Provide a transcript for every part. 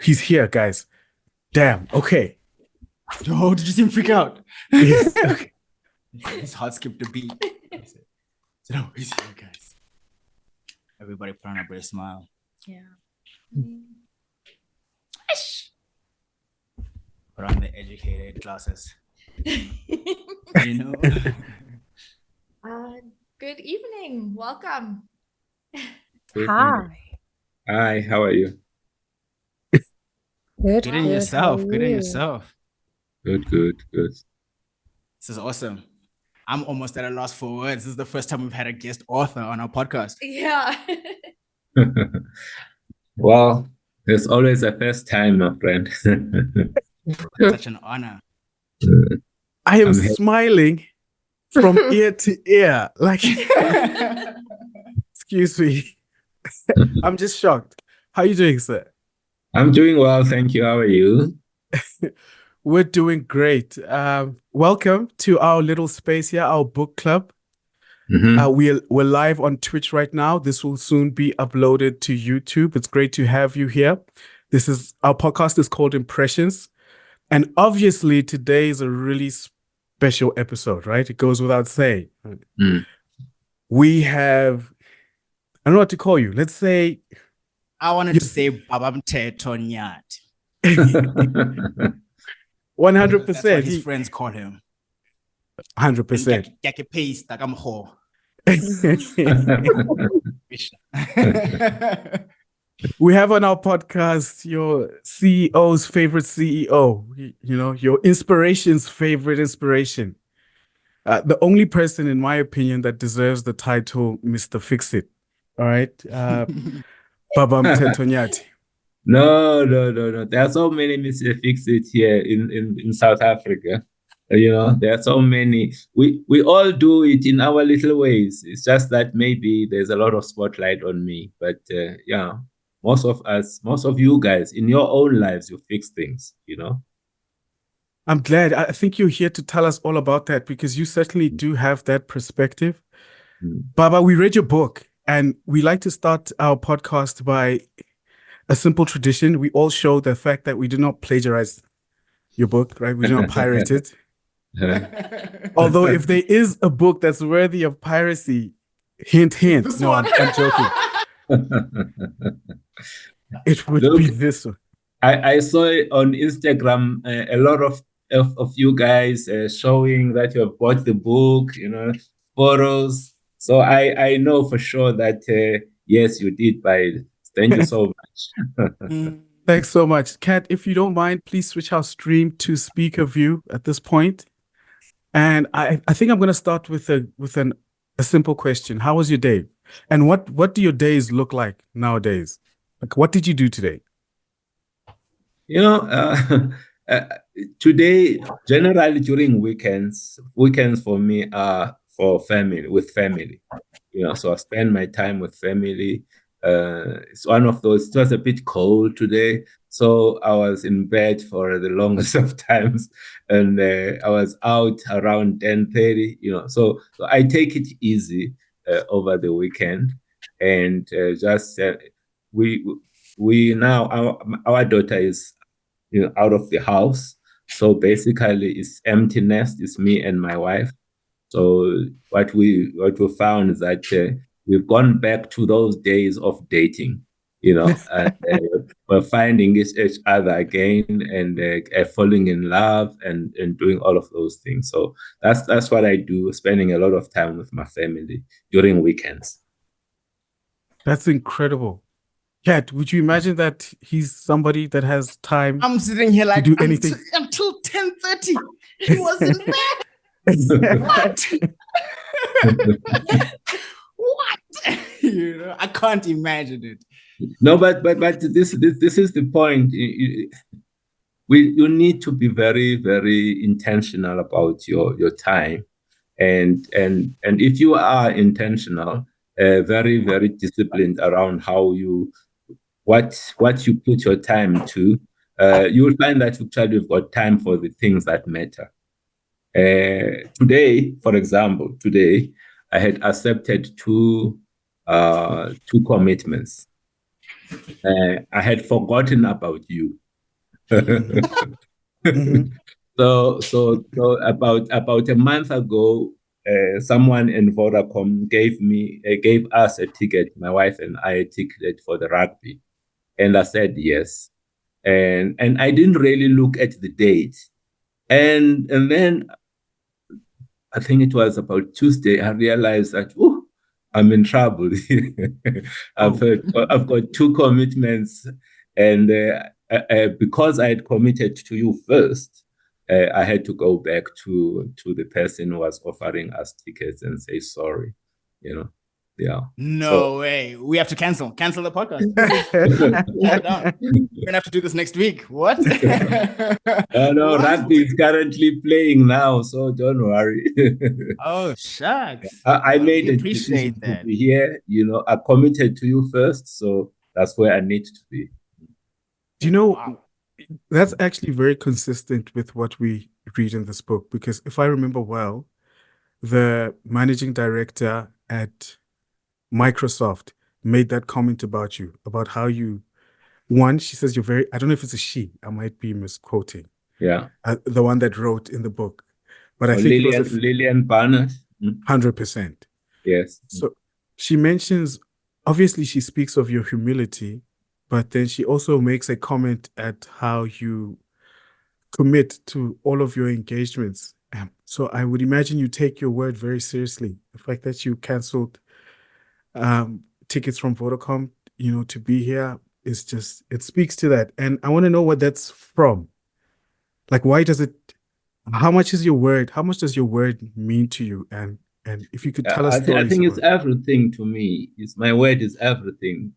he's here, guys. Damn. Okay. Oh, did you see him freak out? Yes, okay. His heart skipped a beat. So, no, he's here, guys. Everybody put on a brave smile. Yeah. Put on the educated glasses. You know? Good evening. Welcome. Hi. Hi, how are you? Good. Good in yourself. Good in yourself. Good. This is awesome. I'm almost at a loss for words. This is the first time we've had a guest author on our podcast. Yeah. Well, there's always a first time, my friend. Such an honor. I am I'm happy. smiling from ear to ear. Like, excuse me. I'm just shocked. How are you doing, sir? I'm doing well, thank you. How are you? We're doing great. Welcome to our little space here, our book club. Mhm. We're live on Twitch right now. This will soon be uploaded to YouTube. It's great to have you here. Our podcast is called Impressions. And obviously today is a really special episode, right? It goes without saying. Mm. We have, I don't know what to call you. Let's say I wanted to say Baba Mteto Nyati. 100%. That's what his friends call him. 100%. Yake pace, takamho. We have on our podcast your CEO's favorite CEO, your inspiration's favorite inspiration. The only person, in my opinion, that deserves the title Mr. Fix-It. All right. Baba Mteto Nyati. No. There are so many Mr. Fix-It here in South Africa. There are so many. We all do it in our little ways. It's just that maybe there's a lot of spotlight on me. But most of you guys in your own lives, you fix things, I'm glad. I think you're here to tell us all about that because you certainly do have that perspective. Baba, we read your book and we like to start our podcast by a simple tradition. We all show the fact that we do not plagiarize your book, right? We do not pirate it. Although if there is a book that's worthy of piracy, hint. No, I'm joking. It would be this one. I saw it on Instagram, a lot of you guys showing that you have bought the book, photos. So I know for sure that, yes, you did buy it. Thank you so much. Thanks so much. Kat, if you don't mind, please switch our stream to speaker view at this point. And I think I'm going to start with a simple question. How was your day? And what do your days look like nowadays? Like, what did you do today? Today, generally during weekends for me are with family. So I spend my time with family. It's one of those. It was a bit cold today, so I was in bed for the longest of times, and I was out around 10:30. So I take it easy over the weekend, and just we now our daughter is out of the house, so basically it's empty nest. It's me and my wife. So what we found is that we've gone back to those days of dating, and we're finding each other again and falling in love and doing all of those things. So that's what I do, spending a lot of time with my family during weekends. That's incredible. Kat, would you imagine that he's somebody that has time? I'm sitting here like to do anything until 10:30. He was in bed. What? What? I can't imagine it. No, but this is the point. You need to be very, very intentional about your time, and if you are intentional, very, very disciplined around what you put your time to, you will find that actually you've got time for the things that matter. Today, for example, I had accepted two commitments. I had forgotten about you. Mhm. So about a month ago, someone in Vodacom gave us a ticket, my wife and I, a ticket for the rugby, and I said yes, and I didn't really look at the date, and then I think it was about Tuesday, I realized that, oh, I'm in trouble. I've got two commitments, and because I had committed to you first, I had to go back to the person who was offering us tickets and say sorry. Yeah. No way. We have to cancel the podcast. We're gonna have to do this next week. What? No, What? rugby is currently playing now, so don't worry. Oh, shucks. I made We a appreciate decision that. to be here. I committed to you first, so that's where I need to be. Do you know, Wow. that's actually very consistent with what we read in this book, because if I remember well, the managing director at Microsoft made that comment about you, about how you, one, she says you're very, I don't know if it's a she, I might be misquoting, Yeah. the one that wrote in the book, but I Oh, think it was Lillian Barnett. 100%. Yes. So she mentions, obviously, she speaks of your humility, but then she also makes a comment at how you commit to all of your engagements. So I would imagine you take your word very seriously. The fact that you canceled tickets from Vodacom, to be here is just, it speaks to that. And I want to know what that's from. Like, why does it, how much does your word mean to you? And if you could tell us I stories think it's about it. everything to me. My word is everything,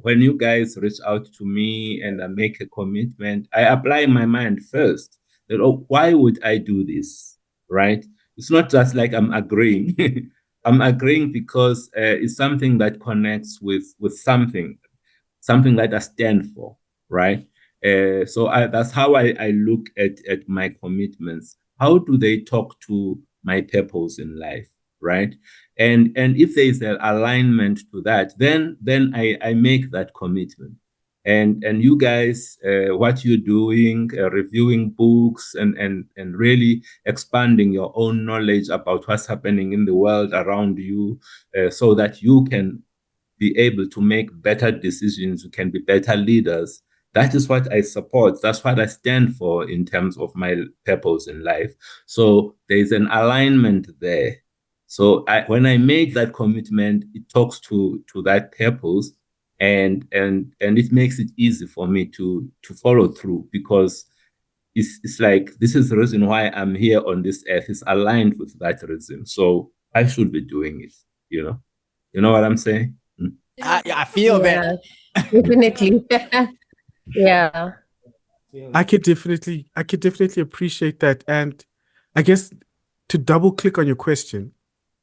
When you guys reach out to me and I make a commitment, I apply in my mind first that, oh, why would I do this? Right? It's not just like I'm agreeing. I'm agreeing because it's something that connects with something that I stand for, right? So that's how I look at my commitments. How do they talk to my purpose in life, right? And if there is an alignment to that, then I make that commitment. And you guys, what you're doing, reviewing books and really expanding your own knowledge about what's happening in the world around you, so that you can be able to make better decisions, you can be better leaders. That is what I support. That's what I stand for in terms of my purpose in life. So there's an alignment there. So when I make that commitment, it talks to that purpose, and it makes it easy for me to follow through, because it's like, this is the reason why I'm here on this earth. It's aligned with that reason. So I should be doing it, You know what I'm saying? I feel that. Definitely. Yeah. I could definitely appreciate that. And I guess to double click on your question,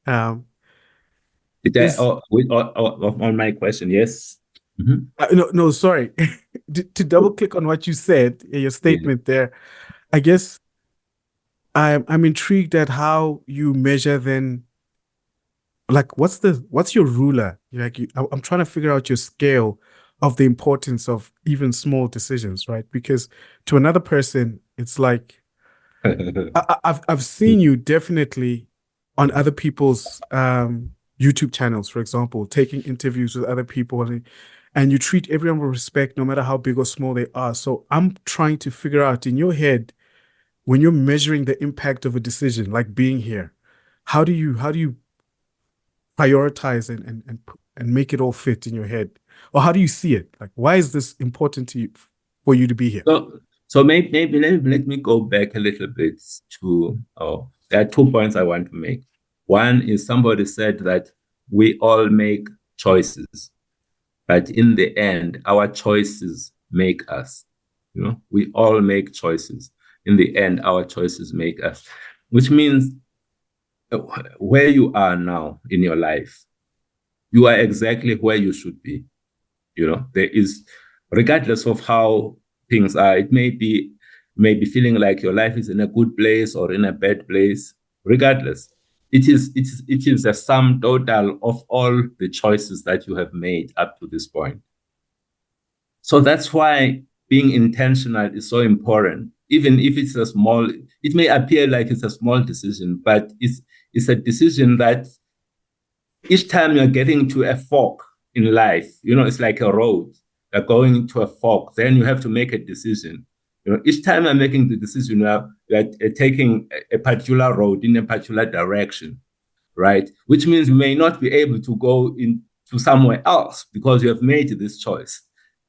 Did is, on my question? Yes. no, sorry. To double click on what you said, your statement there, I guess I'm intrigued at how you measure then, like, what's your ruler? I'm trying to figure out your scale of the importance of even small decisions, right? Because to another person, it's like, I've seen you definitely on other people's YouTube channels, for example, taking interviews with other people, and you treat everyone with respect, no matter how big or small they are. So I'm trying to figure out in your head, when you're measuring the impact of a decision, like being here, how do you prioritize and make it all fit in your head, or how do you see it? Like, why is this important to you, for you to be here? So maybe let me go back a little bit to, there are 2 points I want to make. One is, somebody said that we all make choices, but in the end, our choices make us. We all make choices. In the end, our choices make us, which means where you are now in your life, you are exactly where you should be. There is, regardless of how things are, it may be feeling like your life is in a good place or in a bad place. Regardless, it is a sum total of all the choices that you have made up to this point. So that's why being intentional is so important. Even if it's a small, it may appear like it's a small decision, but it's a decision that each time you're getting to a fork in life, it's like a road. You're going to a fork, then you have to make a decision. Each time you're making the decision, you're taking a particular road in a particular direction, right? Which means you may not be able to go into somewhere else because you have made this choice.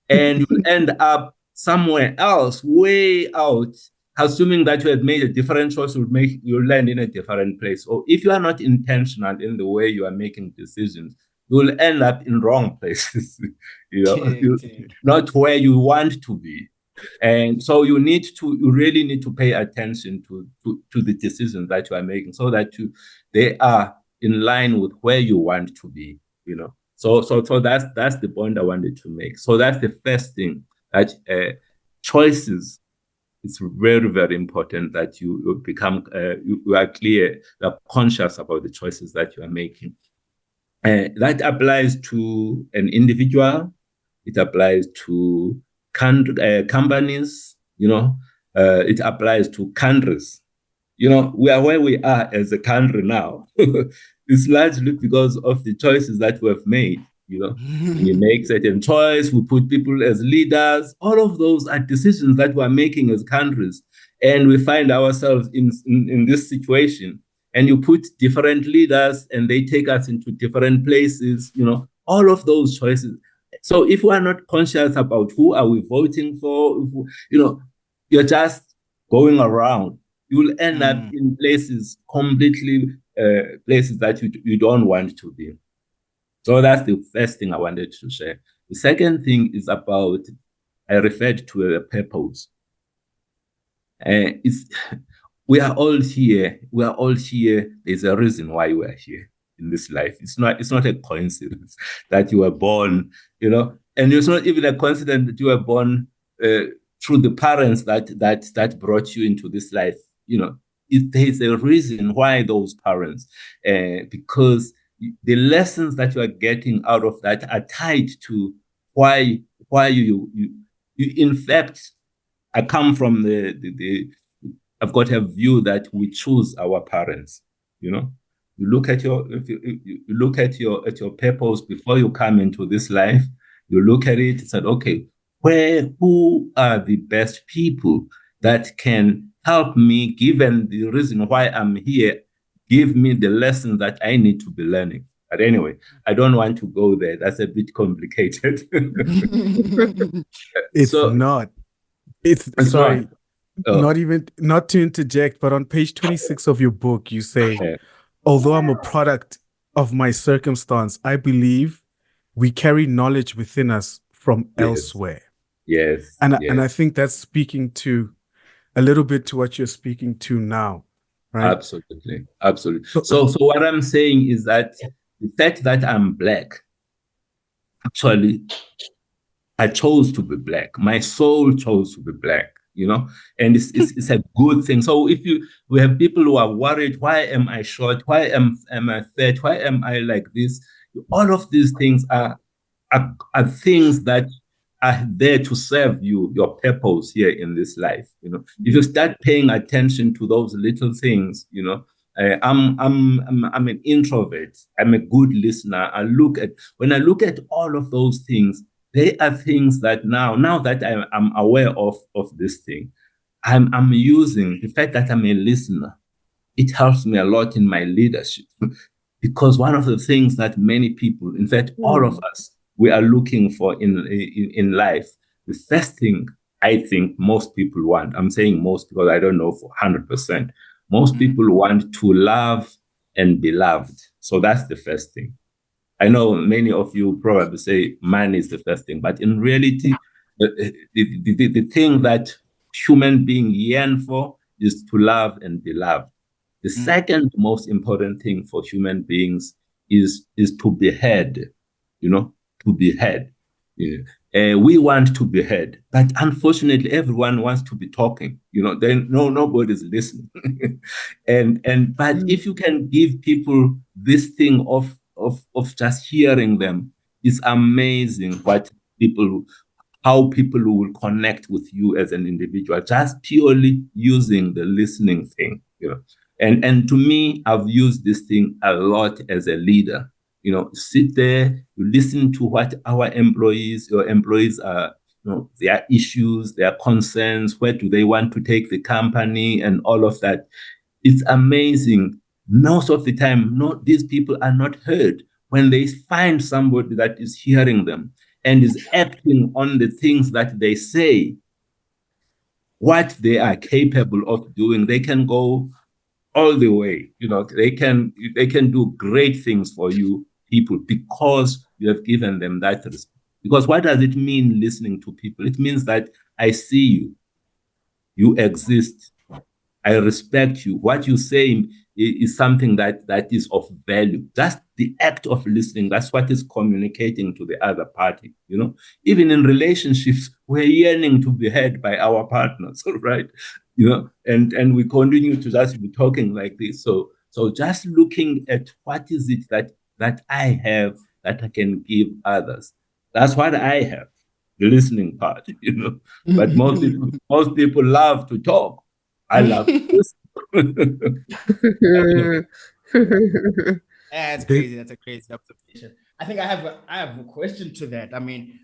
And you'll end up somewhere else, way out, assuming that you have made a different choice, you'll land in a different place. Or if you are not intentional in the way you are making decisions, you'll end up in wrong places, not where you want to be. And so you really need to pay attention to the decisions that you are making so that they are in line with where you want to be, So that's the point I wanted to make. So that's the first thing, that choices, it's very, very important that you become, you are clear, you are conscious about the choices that you are making. That applies to an individual. It applies to companies, it applies to countries. We are where we are as a country now. It's largely because of the choices that we have made. We make certain choice, we put people as leaders. All of those are decisions that we are making as countries. And we find ourselves in this situation. And you put different leaders and they take us into different places, all of those choices. So if we are not conscious about who are we voting for, you're just going around. You will end up in places completely, places that you don't want to be. So that's the first thing I wanted to share. The second thing is about, I referred to a purpose. We are all here. We are all here. There's a reason why we are here in this life. It's not a coincidence that you were born, and it's not even a coincidence that you were born through the parents that brought you into this life. There's a reason why those parents, because the lessons that you are getting out of that are tied to why you in fact, I come from I've got a view that we choose our parents. You look at your purpose before you come into this life. You look at it and said, okay, who are the best people that can help me, given the reason why I'm here, give me the lessons that I need to be learning. But anyway, I don't want to go there. That's a bit complicated. Not to interject, but on page 26 of your book, you say, although I'm a product of my circumstance, I believe we carry knowledge within us from elsewhere. Yes. And I think that's speaking to a little bit to what you're speaking to now, right? Absolutely. So what I'm saying is that the fact that I'm Black, actually, I chose to be Black. My soul chose to be Black, and it's a good thing. So we have people who are worried, why am I short? Why am I fat? Why am I like this? All of these things are things that are there to serve your purpose here in this life. If you start paying attention to those little things, I'm an introvert. I'm a good listener. When I look at all of those things, they are things that now that I'm aware of this thing, I'm using the fact that I'm a listener. It helps me a lot in my leadership, because one of the things that many people, in fact, all of us, we are looking for in life, the first thing I think most people want, I'm saying most because I don't know for 100%, most people want to love and be loved. So that's the first thing. I know many of you probably say money is the first thing, but in reality, the thing that human beings yearn for is to love and be loved. The second most important thing for human beings is to be heard, to be heard. Yeah. We want to be heard, but unfortunately, everyone wants to be talking. Then nobody's listening. But if you can give people this thing of just hearing them, it's amazing how people will connect with you as an individual, just purely using the listening thing. And to me, I've used this thing a lot as a leader. Sit there, you listen to what your employees are, their issues, their concerns, where do they want to take the company, and all of that. It's amazing. Most of the time, these people are not heard. When they find somebody that is hearing them and is acting on the things that they say, what they are capable of doing, they can go all the way. They can do great things for you people, because you have given them that respect. Because what does it mean listening to people? It means that I see you exist, I respect you. What you say is something that is of value. Just the act of listening, that's what is communicating to the other party. Even in relationships, we're yearning to be heard by our partners, right? And we continue to just be talking like this. So just looking at what is it that I have that I can give others. That's what I have, the listening part, But most people love to talk. I love to listen. That's crazy. That's a crazy observation. I think I have a question to that. I mean,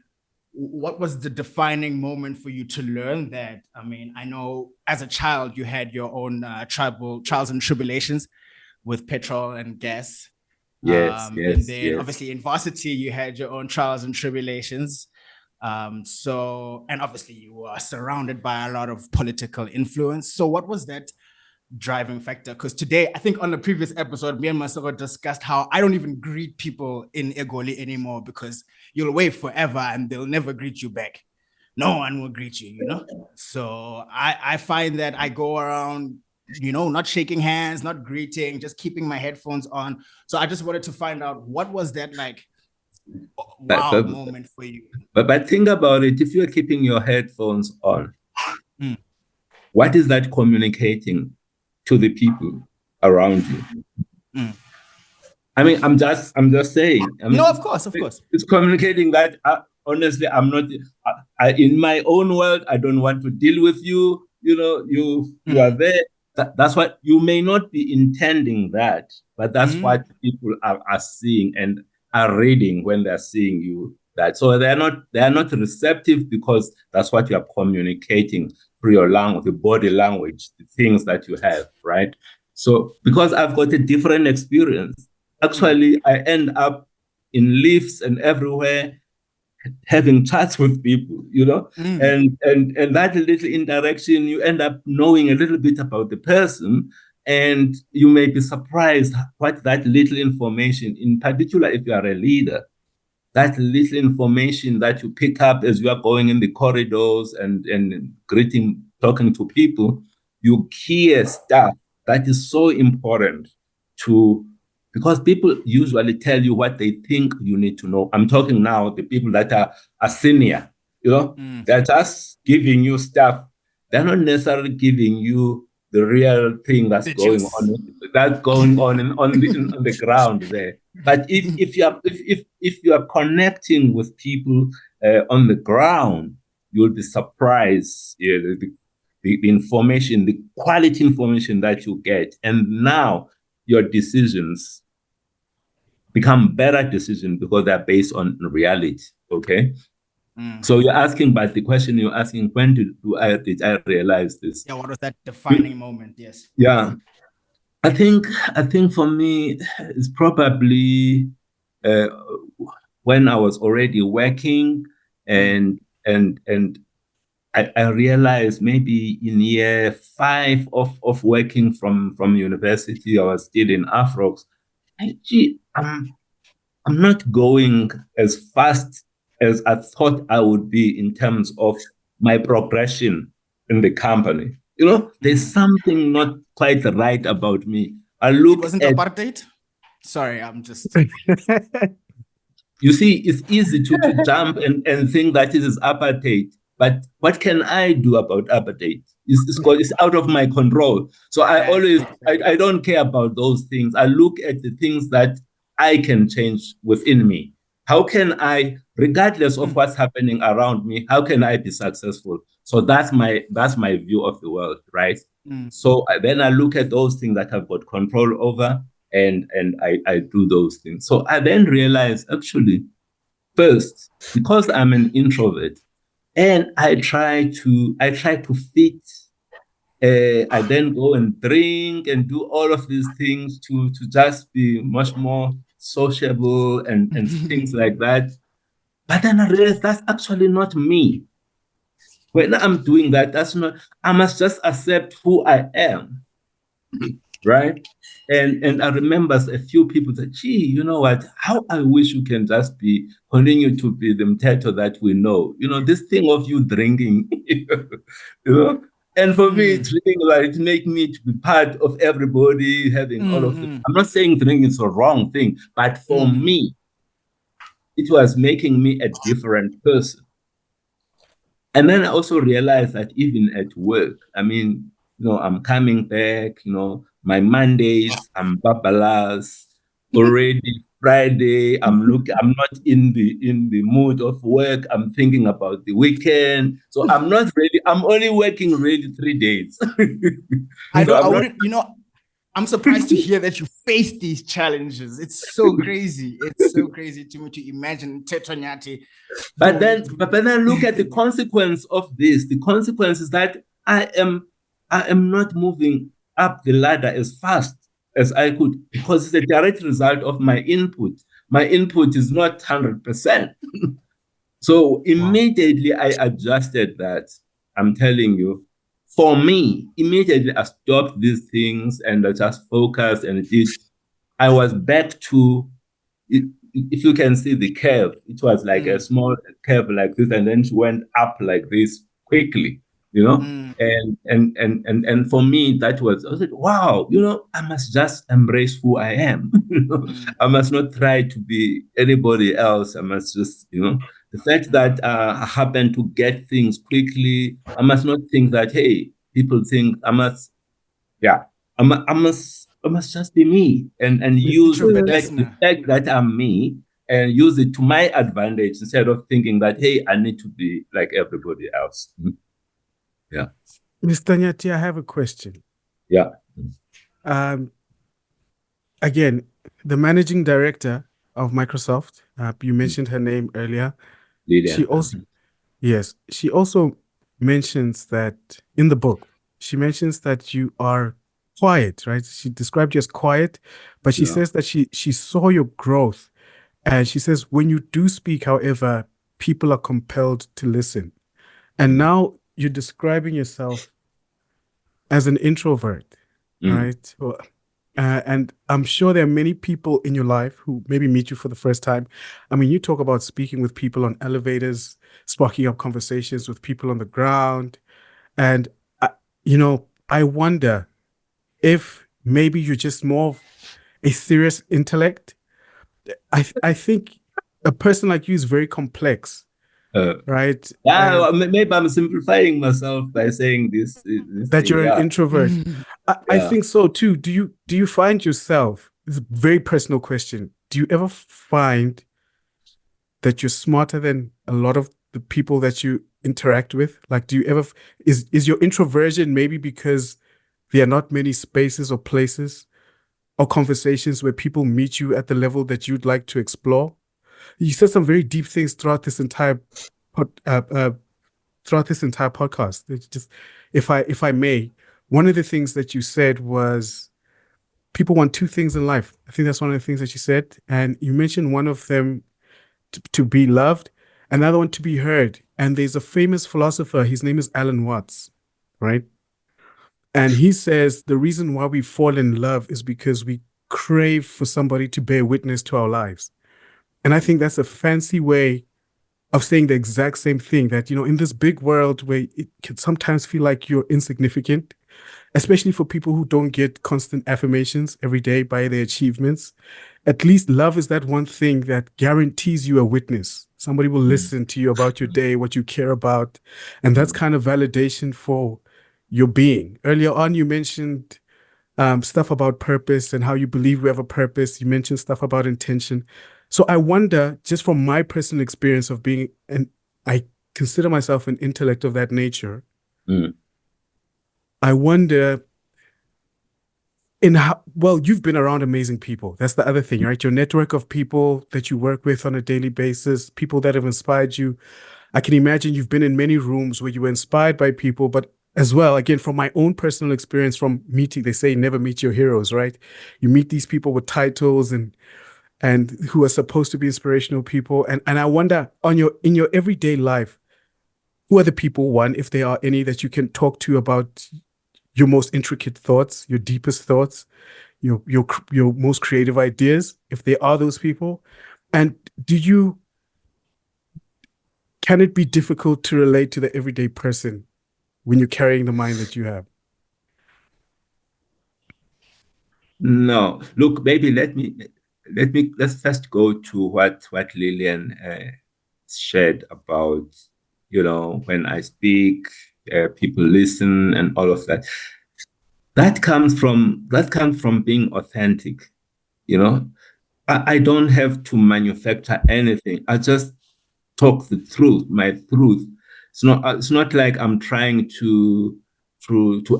what was the defining moment for you to learn that? I mean, I know as a child you had your own tribal trials and tribulations with petrol and gas. Yes. And then obviously in varsity you had your own trials and tribulations. And obviously you were surrounded by a lot of political influence. So what was that driving factor? Because today, I think on the previous episode, me and Masego discussed how I don't even greet people in Egoli anymore, because you'll wait forever and they'll never greet you back. No one will greet you, So I find that I go around, not shaking hands, not greeting, just keeping my headphones on. So I just wanted to find out, what was that like moment for you? But think about it. If you're keeping your headphones on, what is that communicating to the people around you? I mean, I'm just saying. No, of course. It's communicating that, honestly, I'm not, in my own world, I don't want to deal with you. You are there. That's what, you may not be intending that, but that's what people are seeing and are reading when they're seeing you. So they are not receptive, because that's what you are communicating through your language, the body language, the things that you have, right? So because I've got a different experience, actually I end up in lifts and everywhere having chats with people, and that little interaction, you end up knowing a little bit about the person, and you may be surprised what that little information, in particular if you are a leader, that little information that you pick up as you are going in the corridors and greeting, talking to people, you hear stuff that is so important because people usually tell you what they think you need to know. I'm talking now the people that are senior, they're just giving you stuff. They're not necessarily giving you the real thing that's going on on the ground there. But if you are connecting with people on the ground, you'll be surprised the information, the quality information that you get, and now your decisions become better decisions because they're based on reality. Okay. So you're asking, but the question you're asking, when did I realize this? Yeah, what was that defining moment? Yes. Yeah. I think for me, it's probably when I was already working, and I realized maybe in year 5 of working from university, I was still in Afrox. I'm not going as fast as I thought I would be in terms of my progression in the company. There's something not quite right about me. I look It wasn't at apartheid? Sorry, I'm just... you see, it's easy to jump and think that it is apartheid. But what can I do about apartheid? It's out of my control. So I don't care about those things. I look at the things that I can change within me. How can I, regardless of what's happening around me, how can I be successful? So that's my view of the world, right? So then I look at those things that I've got control over, and I do those things. So I then realize, actually, first, because I'm an introvert, and I try to fit. I then go and drink and do all of these things to just be much more sociable and things like that. But then I realized that's actually not me. When I'm doing that, that's not, I must just accept who I am. Right? And I remember a few people said, gee, you know what? How I wish you can just continue to be the Mteto that we know. You know, this thing of you drinking, you know? And for me, it's really like to make me to be part of everybody, having all of it. I'm not saying drinking is a wrong thing, but for me, it was making me a different person. And then I also realized that even at work, I mean, you know, I'm coming back, you know, my Mondays, I'm babalas, already Friday, I'm not in the mood of work, I'm thinking about the weekend. So I'm not ready, I'm only working really 3 days. I'm surprised to hear that you face these challenges. It's so crazy. It's so crazy to me to imagine Mteto Nyati. But then look at the consequence of this. The consequence is that I am not moving up the ladder as fast as I could, because it's a direct result of my input. My input is not 100%. So immediately I adjusted that. I'm telling you, for me, immediately I stopped these things and I just focused, and I was back to, if you can see the curve, it was like a small curve like this, and then she went up like this quickly, you know? And for me, I was like, wow, you know, I must just embrace who I am. I must not try to be anybody else. I must just, you know, the fact that I happen to get things quickly, I must not think that, hey, people think I must just be me and use the fact that I'm me and use it to my advantage instead of thinking that, hey, I need to be like everybody else. Yeah. Mr. Nyati, I have a question. Yeah. Again, the managing director of Microsoft, you mentioned her name earlier. Lydia. She also mentions that in the book, she mentions that you are quiet, right? She described you as quiet, but she says that she saw your growth. And she says, when you do speak, however, people are compelled to listen. And now you're describing yourself as an introvert, right? And I'm sure there are many people in your life who maybe meet you for the first time. I mean, you talk about speaking with people on elevators, sparking up conversations with people on the ground. And, I wonder if maybe you're just more of a serious intellect. I think a person like you is very complex, right? Maybe I'm simplifying myself by saying this that you're an introvert. I think so too. Do you find yourself, it's a very personal question, do you ever find that you're smarter than a lot of the people that you interact with? Like, do you ever, is your introversion maybe because there are not many spaces or places or conversations where people meet you at the level that you'd like to explore? You said some very deep things throughout this entire podcast. It's just, if I may, one of the things that you said was people want two things in life. I think that's one of the things that you said, and you mentioned one of them to be loved, another one to be heard. And there's a famous philosopher, his name is Alan Watts, right? And he says the reason why we fall in love is because we crave for somebody to bear witness to our lives. And I think that's a fancy way of saying the exact same thing, that, in this big world where it can sometimes feel like you're insignificant, especially for people who don't get constant affirmations every day by their achievements. At least love is that one thing that guarantees you a witness. Somebody will listen to you about your day, what you care about. And that's kind of validation for your being. Earlier on, you mentioned stuff about purpose and how you believe we have a purpose. You mentioned stuff about intention. So I wonder, just from my personal experience of being, and I consider myself an intellect of that nature, I wonder in how, well, you've been around amazing people. That's the other thing, right? Your network of people that you work with on a daily basis, people that have inspired you. I can imagine you've been in many rooms where you were inspired by people, but as well, again, from my own personal experience from meeting, they say never meet your heroes, right? You meet these people with titles and who are supposed to be inspirational people. And I wonder in your everyday life, who are the people, one, if there are any, that you can talk to about your most intricate thoughts, your deepest thoughts, your most creative ideas, if there are those people? And can it be difficult to relate to the everyday person when you're carrying the mind that you have? No, look, maybe let's first go to what Lillian shared about, when I speak, people listen and all of that. That comes from being authentic. I don't have to manufacture anything. I just talk the truth, my truth. It's not like I'm trying to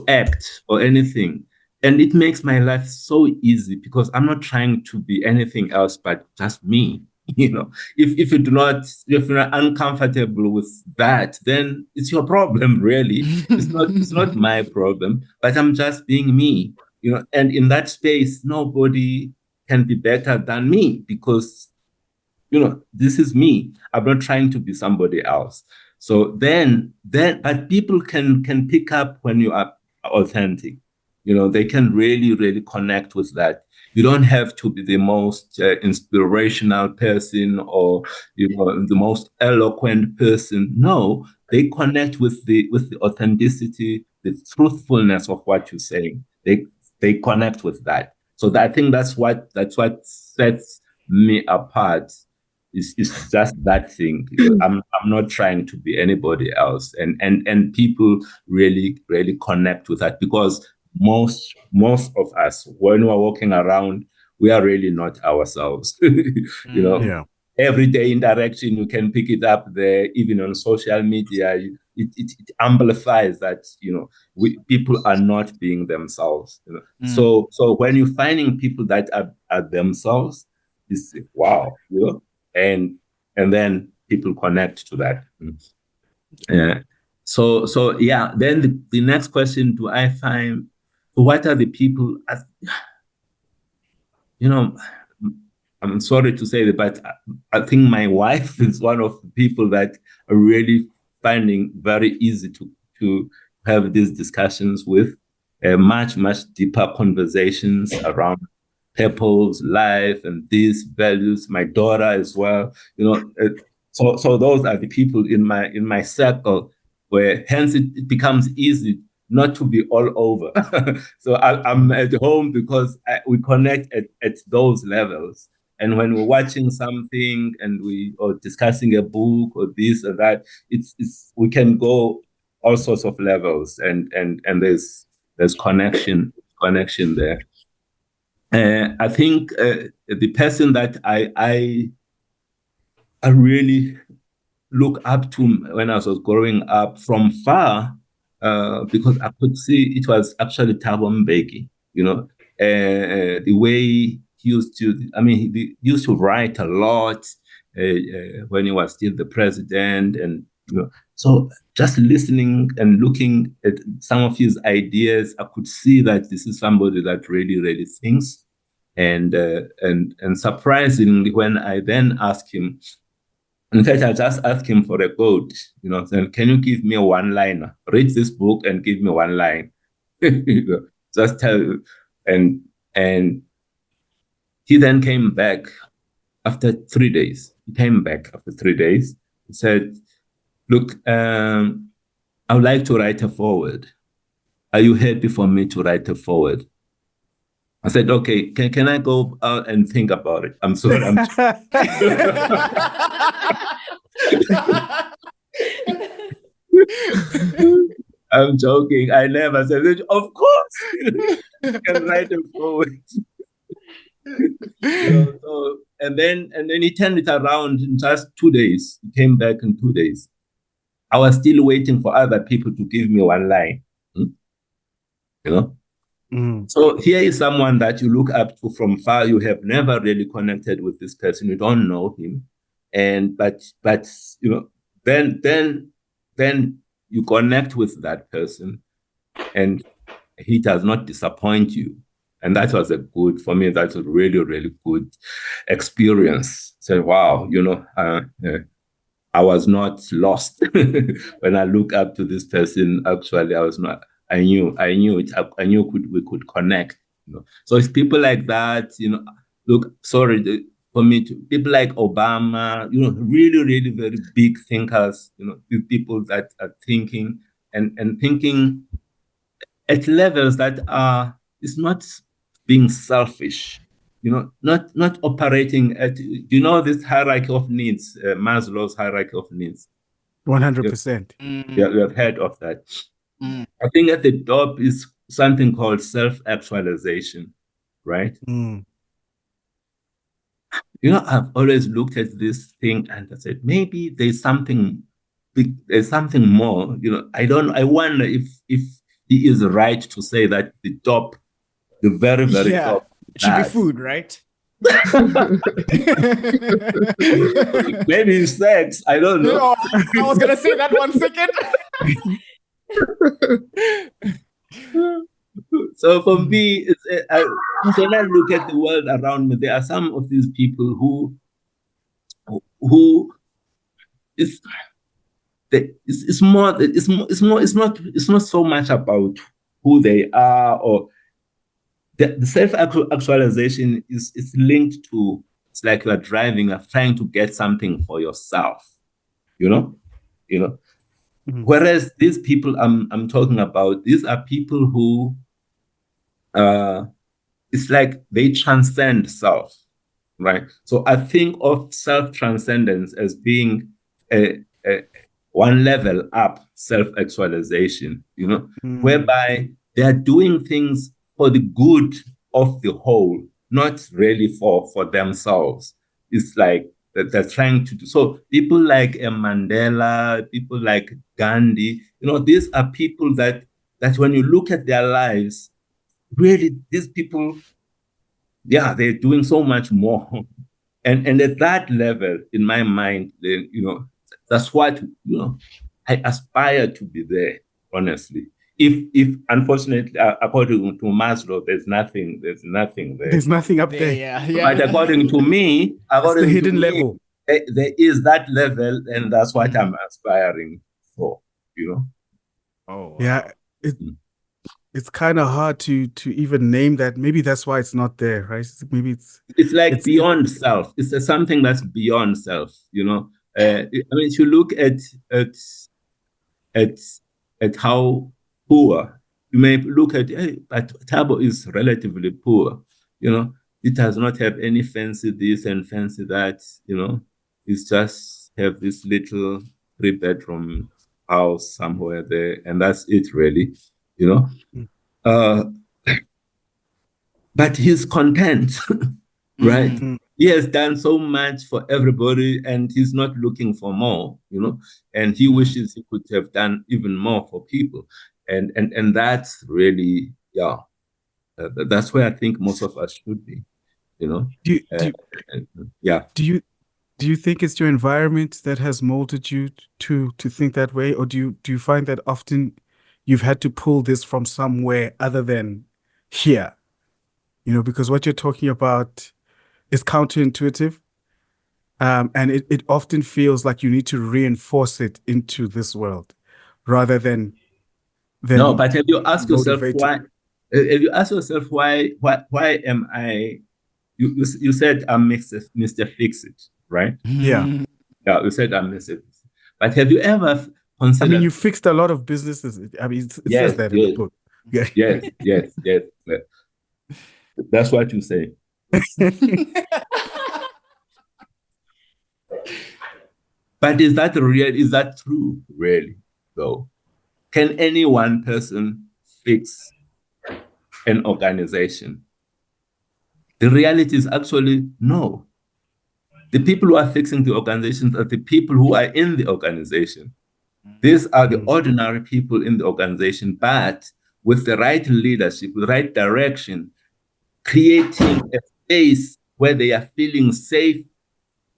act or anything. And it makes my life so easy because I'm not trying to be anything else but just me. If you're not uncomfortable with that, then it's your problem, really. It's not my problem, but I'm just being me. And in that space, nobody can be better than me because this is me. I'm not trying to be somebody else. So but people can pick up when you are authentic. They can really, really connect with that. You don't have to be the most inspirational person or the most eloquent person. No, they connect with the authenticity, the truthfulness of what you're saying. They connect with that. So I think that's what sets me apart. Is just that thing. I'm not trying to be anybody else, and people really, really connect with that because most of us, when we're walking around, we are really not ourselves. Yeah. Everyday interaction, you can pick it up there, even on social media. It amplifies that people are not being themselves. So when you're finding people that are themselves, it's wow, and then people connect to that. Yeah. So yeah. Then the next question: do I find what are the people? I'm sorry to say that, but I think my wife is one of the people that are really finding very easy to have these discussions with, much deeper conversations around purpose, life, and these values. My daughter as well. So those are the people in my circle where hence it becomes easy not to be all over. So I'm at home because we connect at those levels. And when we're watching something and or discussing a book or this or that, it's we can go all sorts of levels, and there's connection there. I think the person that I really look up to when I was growing up from far, because I could see it was actually Thabo Mbeki. The way he used to. I mean, he used to write a lot when he was still the president, and so just listening and looking at some of his ideas, I could see that this is somebody that really, really thinks. And surprisingly, when I then asked him, in fact, I just asked him for a quote, saying, can you give me a one-liner? Read this book and give me one line. Just tell, and he then came back after 3 days. He came back after 3 days. He said, look, I would like to write a foreword. are you happy for me to write a forward? I said, okay, can I go out and think about it? I'm sorry. I'm joking. I never said, of course, you can write a forward. So, and then he turned it around in just 2 days. He came back in 2 days. I was still waiting for other people to give me one line. So here is someone that you look up to from far. You have never really connected with this person. You don't know him, but then you connect with that person, and he does not disappoint you. And that was for me, that's a really, really good experience. So, wow, I was not lost when I look up to this person. Actually, I was not. I knew it. I knew we could connect. So it's people like that. Look, sorry for me to people like Obama. Really, really very big thinkers. People that are thinking and thinking at levels that it's not being selfish. Not operating at this hierarchy of needs, Maslow's hierarchy of needs. 100%. Yeah, we have heard of that. I think at the top is something called self-actualization, right? I've always looked at this thing and I said, maybe there's something big, there's something more. I wonder if he is right to say that the top, the very, very top, it should be food, right? Maybe sex. I don't know. No, I was gonna say that 1 second. So for me, when I look at the world around me, there are some of these people who it's not so much about who they are, or the self-actualization is linked to, it's like you are driving, you're trying to get something for yourself, Whereas these people I'm talking about, these are people who it's like they transcend self, right? So I think of self-transcendence as being a one level up self-actualization, whereby they are doing things for the good of the whole, not really for themselves. It's like that they're trying to do. So people like Mandela, people like Gandhi, these are people that when you look at their lives, really, these people, they're doing so much more. And at that level, in my mind, that's what, I aspire to be there, honestly. If unfortunately, according to Maslow, there's nothing there. There's nothing up there. Yeah. But according to me, it's the hidden level. There is that level, and that's what I'm aspiring for, Oh, wow. Yeah. It's kind of hard to even name that. Maybe that's why it's not there, right? Maybe it's like beyond self. It's something that's beyond self. If you look at how poor, you may look at, but Thabo is relatively poor. It does not have any fancy this and fancy that. It's just have this little 3-bedroom house somewhere there, and that's it, really. But he's content, right? He has done so much for everybody, and he's not looking for more, and he wishes he could have done even more for people. And that's really, that's where I think most of us should be, Do you think it's your environment that has molded you to think that way, or do you find that often you've had to pull this from somewhere other than here? Because what you're talking about is counterintuitive, and it often feels like you need to reinforce it into this world rather than no. But have you asked yourself why? Have you asked yourself why am I? You said I'm Mr. Fix-It, right? Yeah. Yeah, you said I'm Mr. Fix-It. But have you ever considered? You fixed a lot of businesses. It says that in the book. Yes, yes, yes. That's what you say. But is that real? Is that true, really, though? Can any one person fix an organization? The reality is actually no. The people who are fixing the organizations are the people who are in the organization. These are the ordinary people in the organization, but with the right leadership, with the right direction, creating a space where they are feeling safe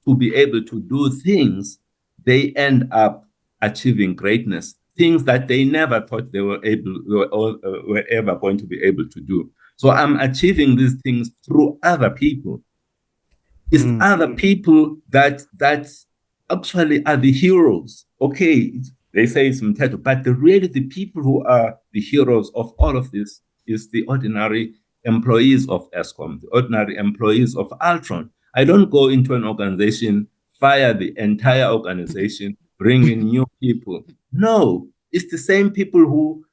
to be able to do things, they end up achieving greatness, things that they never thought they were ever going to be able to do. So I'm achieving these things through other people. It's other people that actually are the heroes. Okay, they say it's Mteto, but really the people who are the heroes of all of this is the ordinary employees of Eskom, the ordinary employees of Altron. I don't go into an organization, fire the entire organization, bring in new people. No, it's the same people who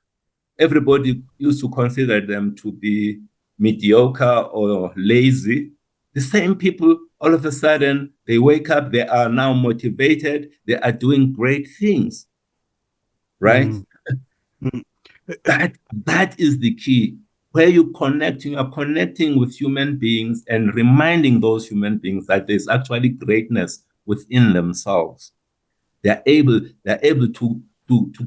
everybody used to consider them to be mediocre or lazy. The same people, all of a sudden, they wake up, they are now motivated, they are doing great things, right? That is the key. Where you are connecting with human beings and reminding those human beings that there's actually greatness within themselves. They're able to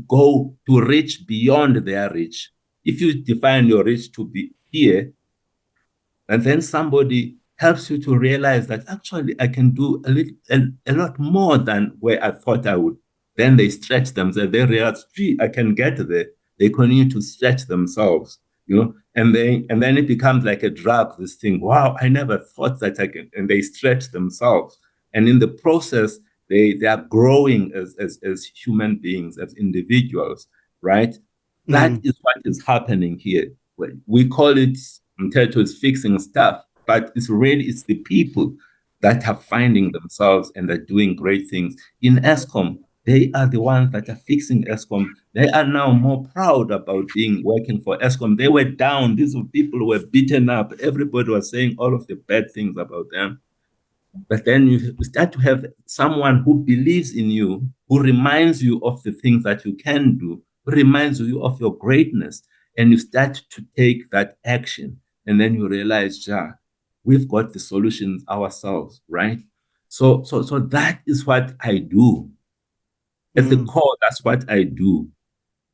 go to reach beyond their reach. If you define your reach to be here, and then somebody helps you to realize that actually I can do a lot more than where I thought I would. Then they stretch themselves. They realize, gee, I can get there. They continue to stretch themselves, and then it becomes like a drug, this thing. Wow, I never thought that I can. And they stretch themselves. And in the process, they are growing as human beings, as individuals, right? That is what is happening here. We call it Mteto is fixing stuff, but it's the people that are finding themselves and are doing great things. In Eskom, they are the ones that are fixing Eskom. They are now more proud about working for Eskom. They were down. These people who were beaten up. Everybody was saying all of the bad things about them. But then you start to have someone who believes in you, who reminds you of the things that you can do, who reminds you of your greatness, and you start to take that action. And then you realize, we've got the solutions ourselves, right? So that is what I do. At the core, that's what I do.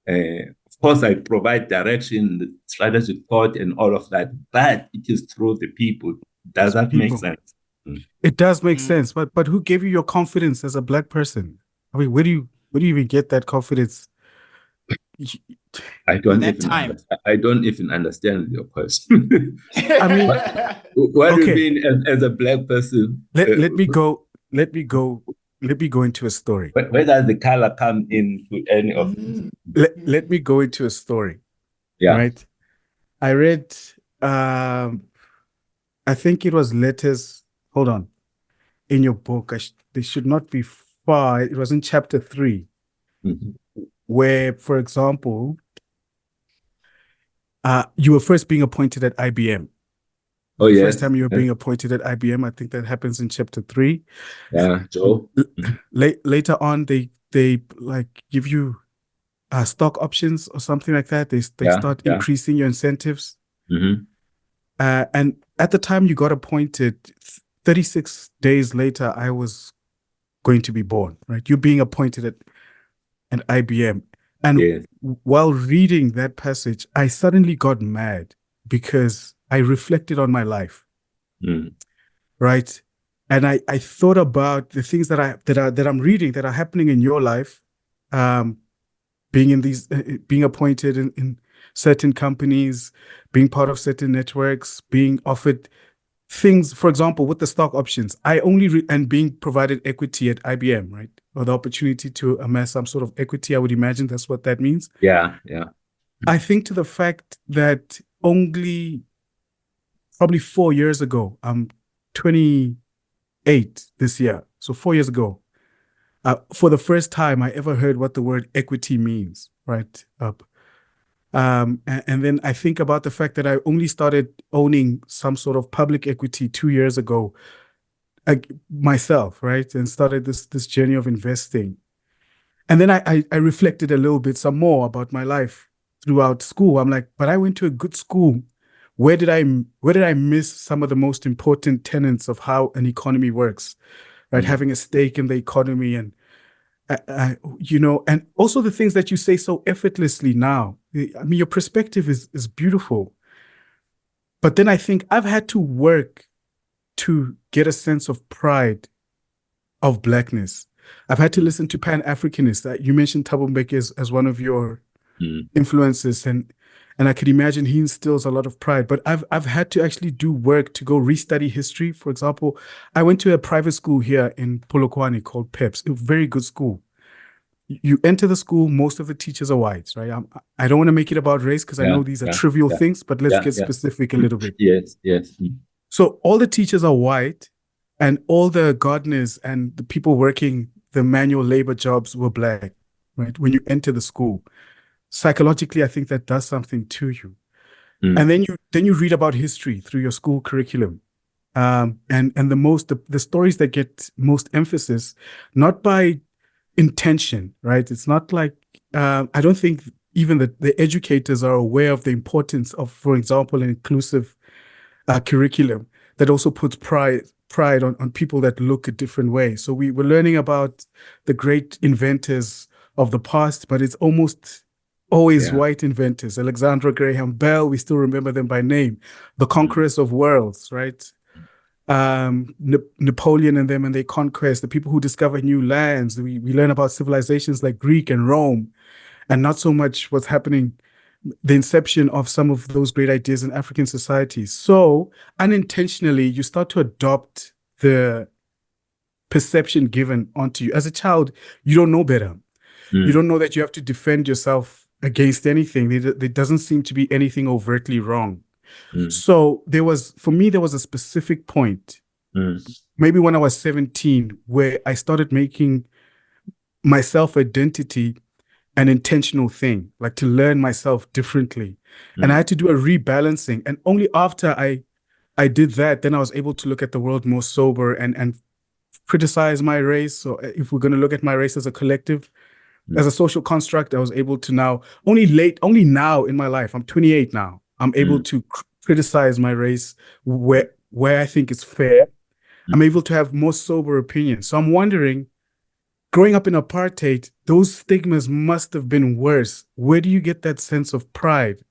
Of course, I provide direction, the strategic thought, and all of that, but it is through the people. Does that make sense? It does make sense, but who gave you your confidence as a Black person? I mean, where do you even get that confidence? I don't even understand your question. I mean, what do you mean as a Black person? Let me go into a story. Where does the color come into any of this? Let me go into a story. Yeah. Right. I read I think it was letters. Hold on. In your book, they should not be far. It was in chapter 3, where, for example, you were first being appointed at IBM. Oh, yes. First time you were being appointed at IBM, I think that happens in chapter 3. Yeah, Joe. Later on, they like give you stock options or something like that. They start increasing your incentives. And at the time you got appointed, 36 days later, I was going to be born, right? You being appointed at IBM. And while reading that passage, I suddenly got mad because I reflected on my life, right? And I thought about the things that I'm reading that are happening in your life, being in these, being appointed in certain companies, being part of certain networks, being offered things, for example, with the stock options, I only and being provided equity at IBM, right? Or the opportunity to amass some sort of equity. I would imagine that's what that means. Yeah. I think to the fact that only probably 4 years ago, I'm 28 this year. So 4 years ago, for the first time, I ever heard what the word equity means, right? And then I think about the fact that I only started owning some sort of public equity 2 years ago, myself, right? And started this journey of investing. And then I reflected a little bit some more about my life throughout school. I'm like, but I went to a good school. Where did I miss some of the most important tenets of how an economy works, right? Having a stake in the economy and and also the things that you say so effortlessly now. I mean, your perspective is beautiful. But then I think I've had to work to get a sense of pride of Blackness. I've had to listen to Pan-Africanists. You mentioned Thabo Mbeki as one of your influences, and I could imagine he instills a lot of pride. But I've had to actually do work to go restudy history. For example, I went to a private school here in Polokwane called PEPS, a very good school. You enter the school, most of the teachers are white, right? I don't want to make it about race because I know these are trivial things, but let's get specific a little bit. Yes. So all the teachers are white, and all the gardeners and the people working the manual labor jobs were Black, right? When you enter the school, psychologically, I think that does something to you. And then you read about history through your school curriculum. And the stories that get most emphasis, not by intention, right? It's not like, I don't think even the educators are aware of the importance of, for example, an inclusive curriculum that also puts pride on people that look a different way. So we were learning about the great inventors of the past, but it's almost always white inventors. Alexander Graham Bell, we still remember them by name. The conquerors of worlds, right? Napoleon and them and their conquest, the people who discover new lands. We learn about civilizations like Greek and Rome, and not so much what's happening, the inception of some of those great ideas in African societies. So unintentionally, you start to adopt the perception given onto you. As a child, you don't know better. You don't know that you have to defend yourself against anything. There doesn't seem to be anything overtly wrong. So for me, there was a specific point, maybe when I was 17, where I started making my self-identity an intentional thing, like to learn myself differently. And I had to do a rebalancing. And only after I did that, then I was able to look at the world more sober and criticize my race. So if we're going to look at my race as a collective, as a social construct, I was able to now, only now in my life, I'm 28 now, I'm able to criticize my race where I think it's fair. I'm able to have more sober opinions. So I'm wondering, growing up in apartheid, those stigmas must have been worse. Where do you get that sense of pride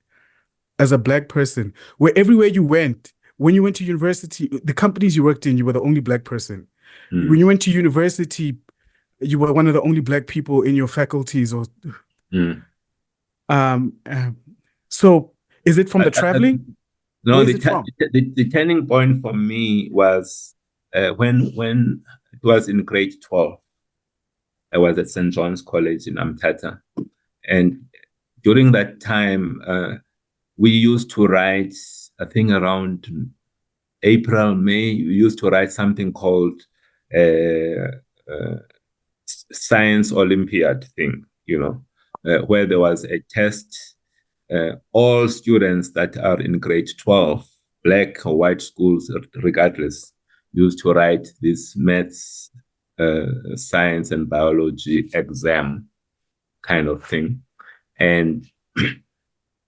as a Black person? Where everywhere you went, when you went to university, the companies you worked in, you were the only Black person. When you went to university, you were one of the only Black people in your faculties. So is it from the traveling? No, the turning point for me was when it was in grade 12. I was at St. John's College in Mteto. And during that time, we used to write, I think around April, May, we used to write something called Science Olympiad thing, where there was a test. All students that are in grade 12, Black or white schools, regardless, used to write this maths, science and biology exam kind of thing. And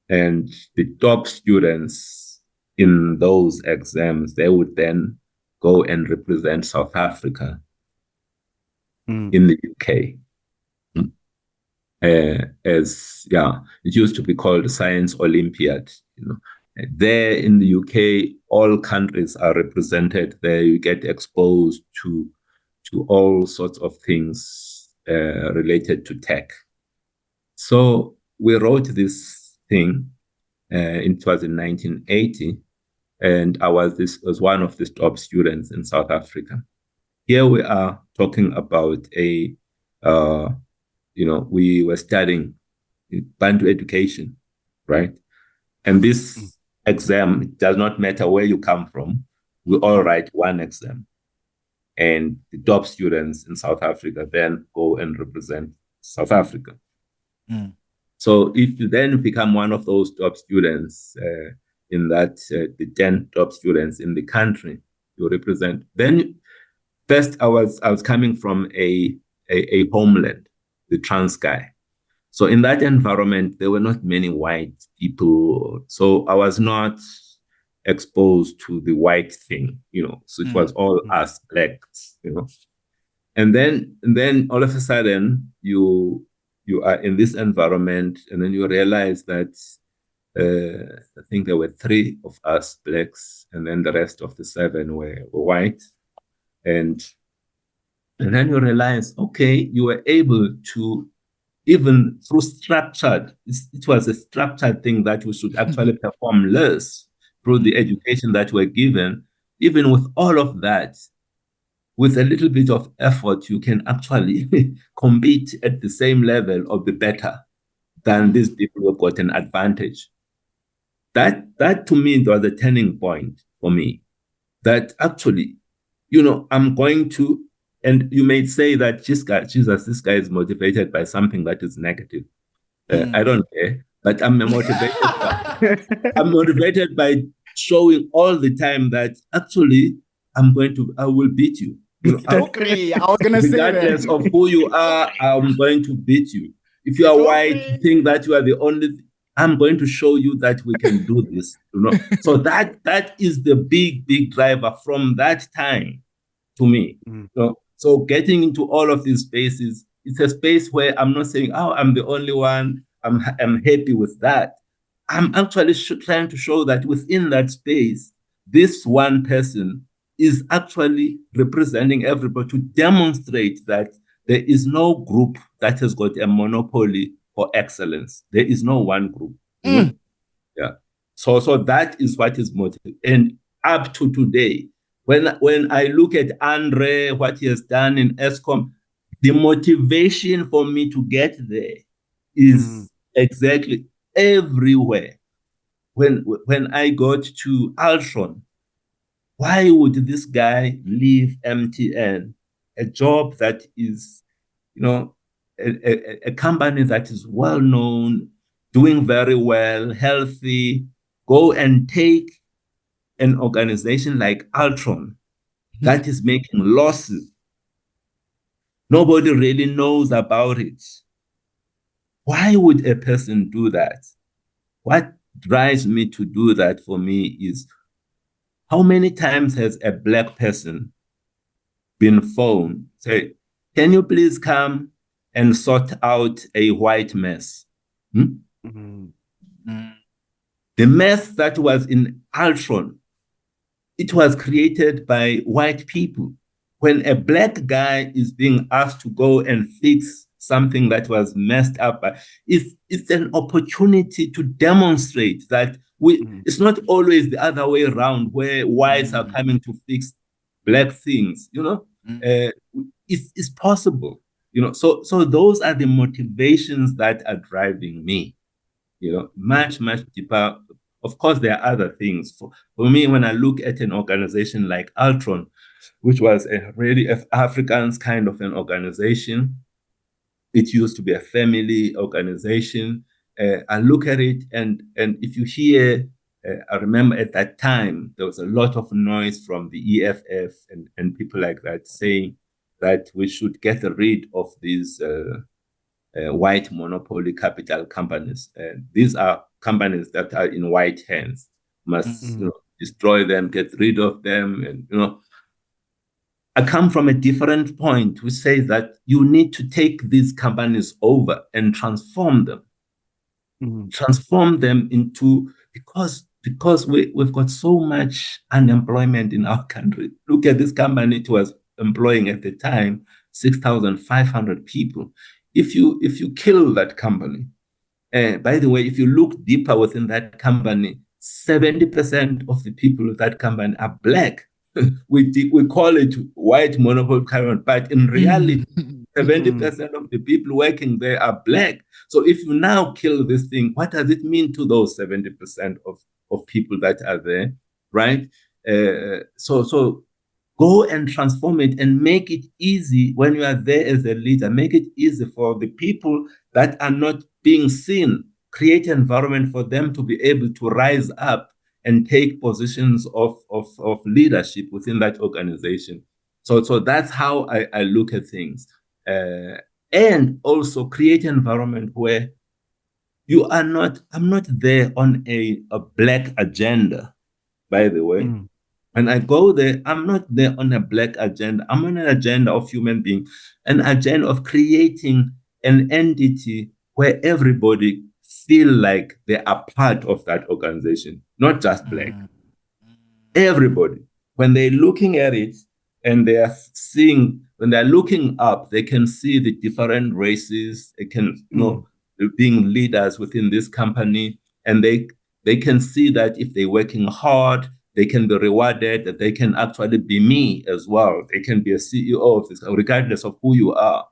the top students in those exams, they would then go and represent South Africa in the UK. It used to be called the Science Olympiad. There in the UK, all countries are represented. There you get exposed to all sorts of things related to tech. So we wrote this thing in 1980, and I was one of the top students in South Africa. Here we are talking about we were studying Bantu education, right? And this exam, it does not matter where you come from, we all write one exam. And the top students in South Africa then go and represent South Africa. So if you then become one of those top students in that, the 10 top students in the country you represent, then first I was coming from a homeland, the Transkei. So in that environment, there were not many white people. So I was not exposed to the white thing, so it was all us blacks, And then all of a sudden you are in this environment, and then you realize that I think there were 3 of us blacks, and then the rest of the 7 were white. And then you realize, okay, you were able to, even through it was a structured thing that we should actually perform less through the education that we're given. Even with all of that, with a little bit of effort, you can actually compete at the same level or be better than these people who've got an advantage. That to me was a turning point for me. That actually, I'm going to, and you may say that Jesus, this guy is motivated by something that is negative. I don't care, but I'm motivated by showing all the time that actually I will beat you. Totally. I was gonna say that. Regardless of who you are, I'm going to beat you. If you are white, you think that you are the only. I'm going to show you that we can do this. So that is the big driver from that time to me. So getting into all of these spaces, it's a space where I'm not saying, oh, I'm the only one. I'm happy with that. I'm actually trying to show that within that space, this one person is actually representing everybody, to demonstrate that there is no group that has got a monopoly for excellence. There is no one group. Yeah. So that is what is motivated. And up to today, when I look at Andre, what he has done in ESCOM, the motivation for me to get there is exactly everywhere. When I got to Altron, why would this guy leave MTN, a job that is, a company that is well known, doing very well, healthy, go and take an organization like Altron that is making losses? Nobody really knows about it. Why would a person do that? What drives me to do that for me is, how many times has a black person been phoned, say, can you please come and sort out a white mess? The mess that was in Altron, it was created by white people. When a black guy is being asked to go and fix something that was messed up, it's an opportunity to demonstrate that it's not always the other way around, where whites are coming to fix black things. It's possible. So those are the motivations that are driving me. Much deeper. Of course, there are other things. For me, when I look at an organization like Altron, which was a really Afrikaans kind of an organization, it used to be a family organization. I look at it, and if you hear, I remember at that time, there was a lot of noise from the EFF and people like that saying that we should get rid of these white monopoly capital companies. These are companies that are in white hands. Must destroy them, get rid of them, and I come from a different point, which says that you need to take these companies over and transform them. Transform them into, because we've got so much unemployment in our country. Look at this company. It was employing at the time 6,500 people. If you kill that company, by the way, if you look deeper within that company, 70% of the people of that company are black. We call it white monopoly company, but in reality, 70% of the people working there are black. So if you now kill this thing, what does it mean to those 70% of people that are there, right? So go and transform it and make it easy when you are there as a leader. Make it easy for the people that are not being seen, create an environment for them to be able to rise up and take positions of leadership within that organization. So that's how I look at things. And also create an environment where I'm not there on a black agenda, by the way. When I go there, I'm not there on a black agenda. I'm on an agenda of human being, an agenda of creating an entity where everybody feel like they are part of that organization, not just black. Everybody, when they're looking at it and they are seeing, when they're looking up, they can see the different races. They can, being leaders within this company, and they can see that if they're working hard, they can be rewarded, that they can actually be me as well. They can be a CEO of this, regardless of who you are.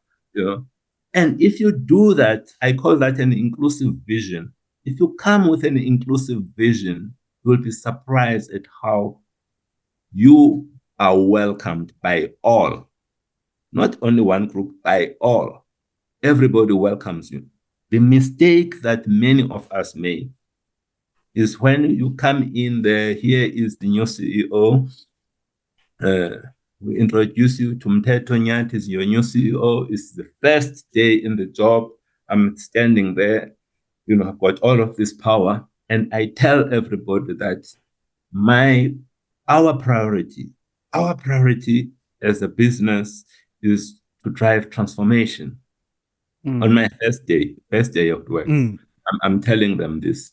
And if you do that, I call that an inclusive vision. If you come with an inclusive vision, you will be surprised at how you are welcomed by all. Not only one group, by all. Everybody welcomes you. The mistake that many of us make is when you come in there, here is the new CEO. We introduce you to Mteto. Nyati is your new CEO. It's the first day in the job. I'm standing there, I've got all of this power. And I tell everybody that our priority as a business is to drive transformation. On my first day of work, I'm telling them this.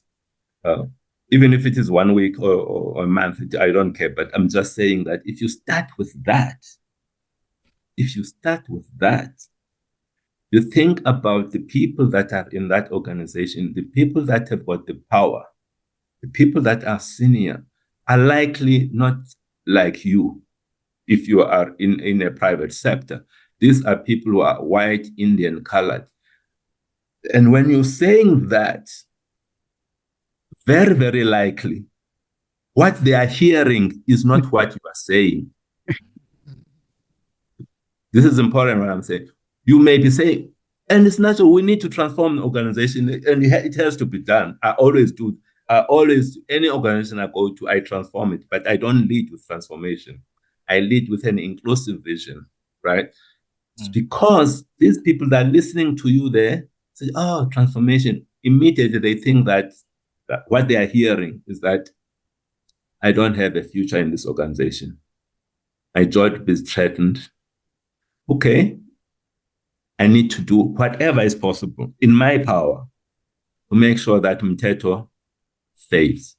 Even if it is 1 week or a month, I don't care. But I'm just saying that if you start with that, you think about the people that are in that organization, the people that have got the power, the people that are senior are likely not like you if you are in a private sector. These are people who are white, Indian, colored. And when you're saying that, very, very likely, what they are hearing is not what you are saying. This is important what I'm saying. You may be saying, and it's natural, we need to transform the organization, and it has to be done. I always do. Any organization I go to, I transform it, but I don't lead with transformation. I lead with an inclusive vision, right? It's because these people that are listening to you there say, oh, transformation. Immediately they think that what they are hearing is that I don't have a future in this organization. My job is threatened. Okay. I need to do whatever is possible in my power to make sure that Mteto stays.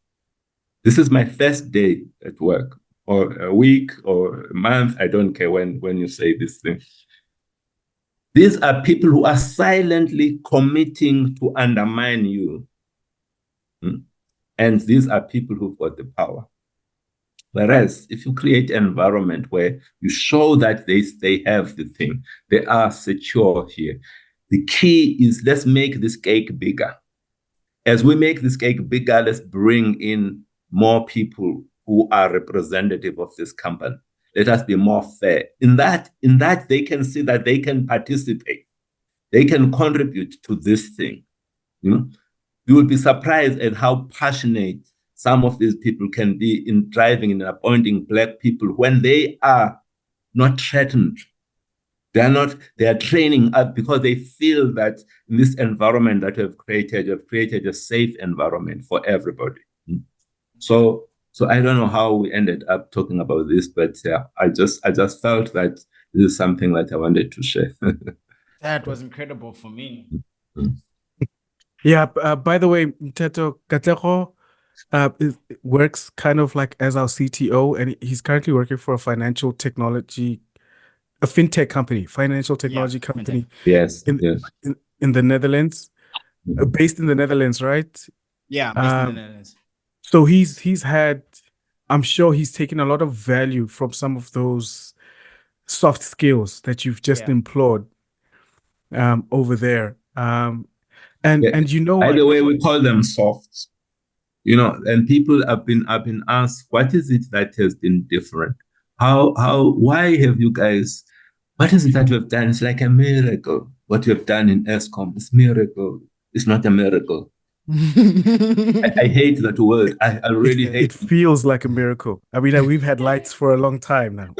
This is my first day at work, or a week or a month. I don't care when you say this thing. These are people who are silently committing to undermine you. And these are people who've got the power. Whereas if you create an environment where you show that they have the thing, they are secure here, the key is let's make this cake bigger. As we make this cake bigger, let's bring in more people who are representative of this company. Let us be more fair. In that they can see that they can participate. They can contribute to this thing. You will be surprised at how passionate some of these people can be in driving and appointing black people when they are not threatened. They are training up because they feel that in this environment that we've created a safe environment for everybody. So I don't know how we ended up talking about this, but I just felt that this is something that I wanted to share. That was incredible for me. Yeah. By the way, Mteto, Katlego works kind of like as our CTO, and he's currently working for a financial technology company. Yes. In the Netherlands, based in the Netherlands, right? Yeah, based in the Netherlands. So he's had, I'm sure he's taken a lot of value from some of those soft skills that you've just employed over there. And by the way, we call them soft. And people have been asked, what is it that has been different? Why have you guys, what is it that we've done? It's like a miracle. What you have done in ESCOM is miracle. is not a miracle. I hate that word. I really hate it. Feels like a miracle. I mean, we've had lights for a long time now.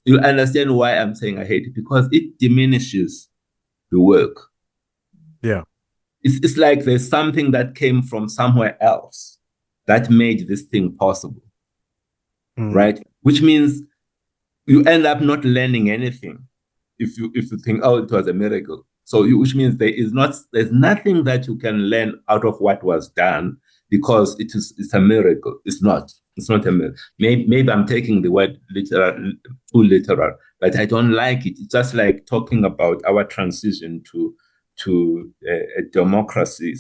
You understand why I'm saying I hate it? Because it diminishes the work. Yeah. It's like there's something that came from somewhere else that made this thing possible, right? Which means you end up not learning anything if you think, oh, it was a miracle. So which means there's nothing that you can learn out of what was done because it's a miracle. It's not a miracle. Maybe I'm taking the word too literal, but I don't like it. It's just like talking about our transition to a democracy.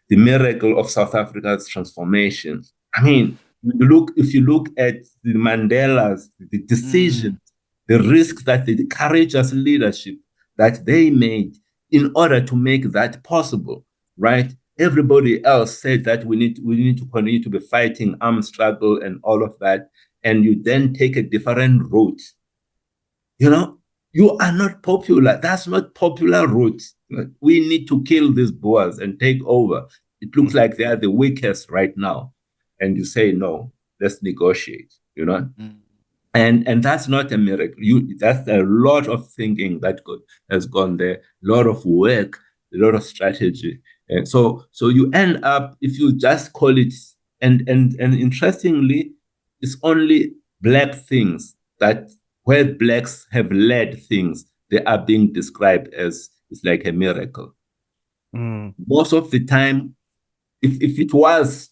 The miracle of South Africa's transformation. I mean, if you look at the Mandelas, the decisions, the risks that the courageous leadership that they made in order to make that possible, right? Everybody else said that we need to continue to be fighting armed struggle and all of that, and you then take a different route. You are not popular. That's not popular route. We need to kill these Boers and take over. It looks like they are the weakest right now. And you say, no, let's negotiate, And that's not a miracle. That's a lot of thinking that has gone there, a lot of work, a lot of strategy. And so you end up, if you just call it, and interestingly, it's only black things that where blacks have led things, they are being described as it's like a miracle. Most of the time, if it was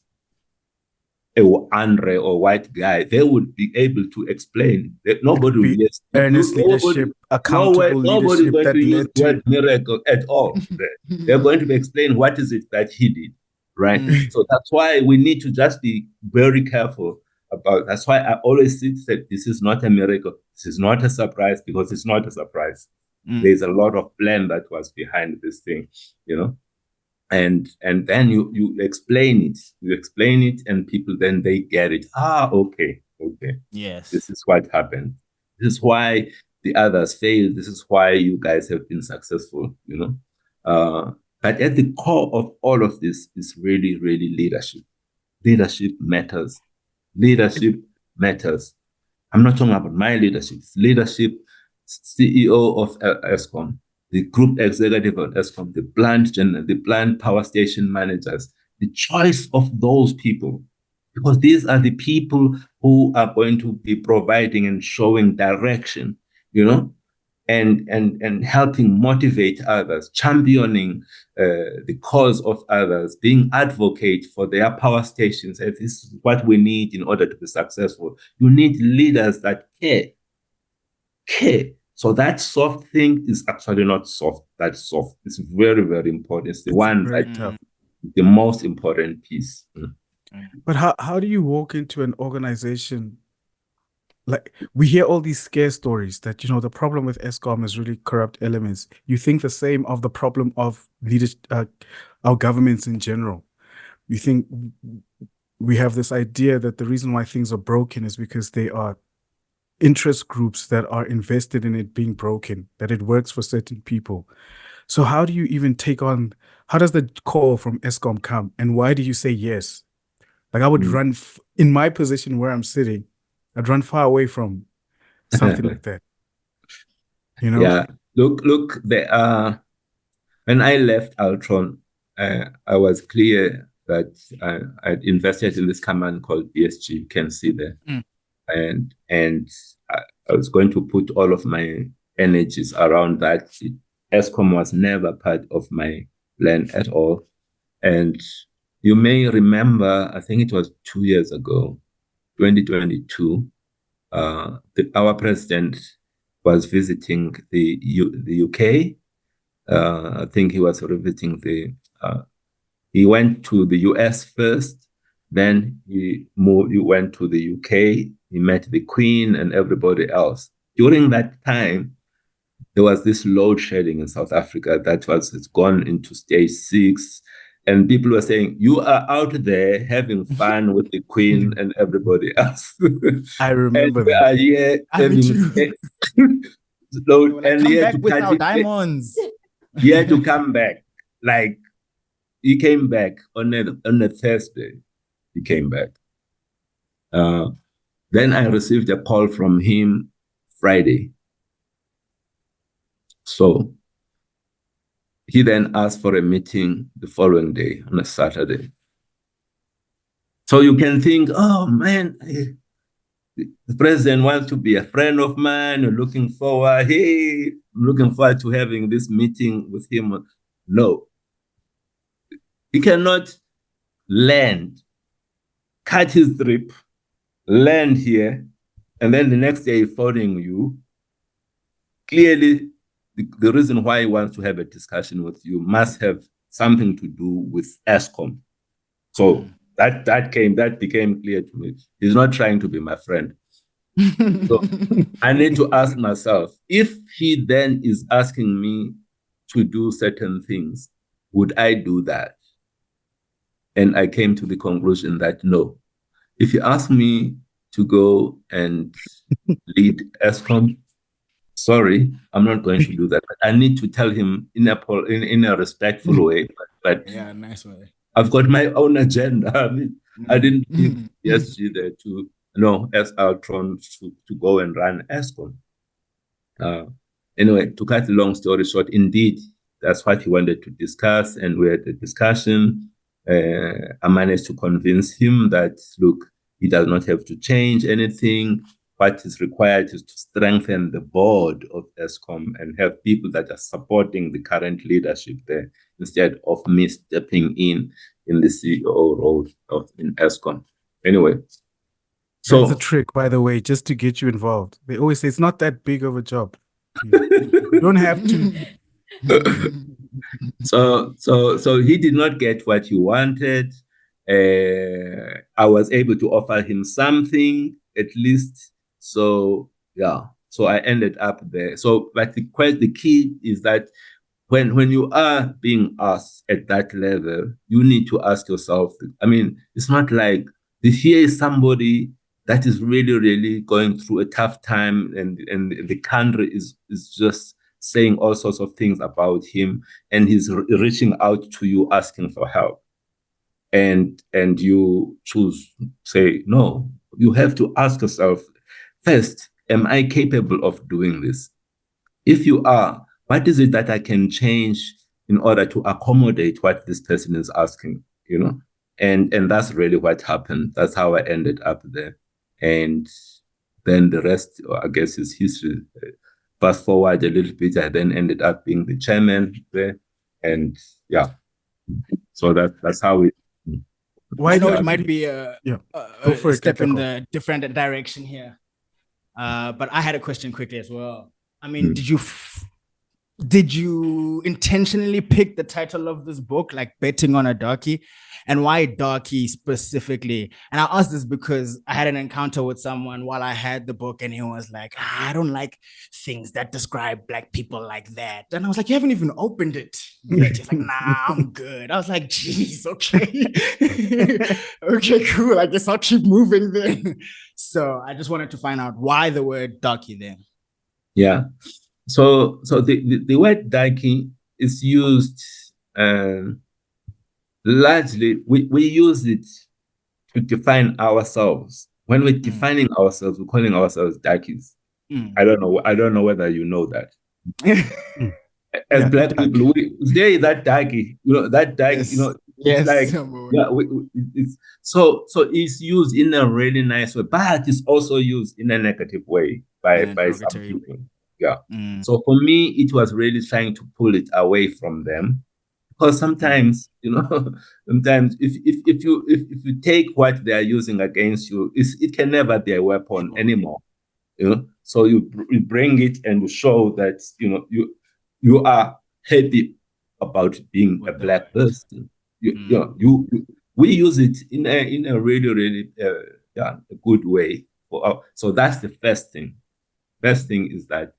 a Andre or white guy, they would be able to explain that nobody will use earnest leadership, accountable nobody's leadership going that to use led the word miracle at all. They're going to explain what is it that he did, right? So that's why we need to just be very careful about. That's why I always say that this is not a miracle. This is not a surprise, because it's not a surprise. There's a lot of plan that was behind this thing, and then you explain it, and people then they get it. Okay, yes, this is what happened. This is why the others failed. This is why you guys have been successful. But at the core of all of this is really, really leadership. Leadership matters. I'm not talking about my leadership. It's leadership, CEO of Eskom, the group executive of Eskom, the plant power station managers, the choice of those people, because these are the people who are going to be providing and showing direction, and helping motivate others, championing the cause of others, being advocate for their power stations. And this is what we need in order to be successful. You need leaders that care. So that soft thing is actually not soft. That's soft. It's very, very important. It's the the most important piece. But how do you walk into an organization? Like, we hear all these scare stories that, the problem with Eskom is really corrupt elements. You think the same of the problem of leadership, our governments in general. You think we have this idea that the reason why things are broken is because they are interest groups that are invested in it being broken, that it works for certain people. So how do you even how does the call from Eskom come? And why do you say yes? Like, I would run, in my position where I'm sitting, I'd run far away from something like that. Yeah. Look. When I left Altron, I was clear that I'd invested in this company called BSG. You can see there, and I was going to put all of my energies around that. Eskom was never part of my plan at all, and you may remember, I think it was 2 years ago, 2022, our president was visiting the UK. I think he was visiting he went to the US first, then he went to the UK, he met the Queen and everybody else. During that time, there was this load shedding in South Africa it's gone into stage 6. And people were saying, you are out there having fun with the Queen and everybody else. I remember that. They were like, and come he had back to with cut our it. diamonds. He had to come back. Like, he came back on a Thursday. He came back. Then I received a call from him Friday. So he then asked for a meeting the following day on a Saturday. So you can think, oh man, the president wants to be a friend of mine. You're looking forward. Hey, I'm looking forward to having this meeting with him. No, he cannot land, cut his trip, land here, and then the next day phoning you. Clearly, the reason why he wants to have a discussion with you must have something to do with ESCOM. So that became clear to me. He's not trying to be my friend. So I need to ask myself, if he then is asking me to do certain things, would I do that? And I came to the conclusion that no. If you ask me to go and lead ESCOM, sorry, I'm not going to do that. But I need to tell him in a respectful way. But yeah, nice way. I've got my own agenda. I mean, I didn't need yesterday as Altron to go and run ESCOM. Anyway, to cut a long story short, indeed, that's what he wanted to discuss, and we had a discussion. I managed to convince him that, look, he does not have to change anything. What is required is to strengthen the board of ESCOM and have people that are supporting the current leadership there, instead of me stepping in the CEO role in ESCOM. Anyway. So that's a trick, by the way, just to get you involved. They always say it's not that big of a job. You don't have to. So he did not get what he wanted. I was able to offer him something, at least. So yeah. So I ended up there. So, but the key is that when you are being asked at that level, you need to ask yourself. I mean, it's not like here is somebody that is really, really going through a tough time, and the country is just saying all sorts of things about him, and he's reaching out to you asking for help, and you choose say no. You have to ask yourself first: am I capable of doing this? If you are, what is it that I can change in order to accommodate what this person is asking? And that's really what happened. That's how I ended up there. And then the rest, I guess, is history. Fast forward a little bit, I then ended up being the chairman there. And yeah, so that's how it. I know it might be Go for a it, step in Katlego. the different direction here. But I had a question quickly as well. I mean, did you intentionally pick the title of this book, like Betting on a Darkie? And why Darkie specifically? And I asked this because I had an encounter with someone while I had the book, and he was like, I don't like things that describe Black people like that. And I was like, you haven't even opened it yet. He's like, nah, I'm good. I was like, geez, okay. Okay, cool. I guess I'll keep moving then. So I just wanted to find out why the word Darkie then. Yeah. So the word Darkie is used largely, we use it to define ourselves. When we're defining ourselves, we're calling ourselves Darkies. I don't know whether you know that. As Black people, there is that Darkie, that Darkie, yes. It's like, it's so it's used in a really nice way, but it's also used in a negative way by some people. Yeah. So for me, it was really trying to pull it away from them. Because sometimes, sometimes if you take what they are using against you, it can never be a weapon anymore. So you bring it and you show that you are happy about being a Black person. We use it in a really, really a good way. So that's the first thing. First thing is that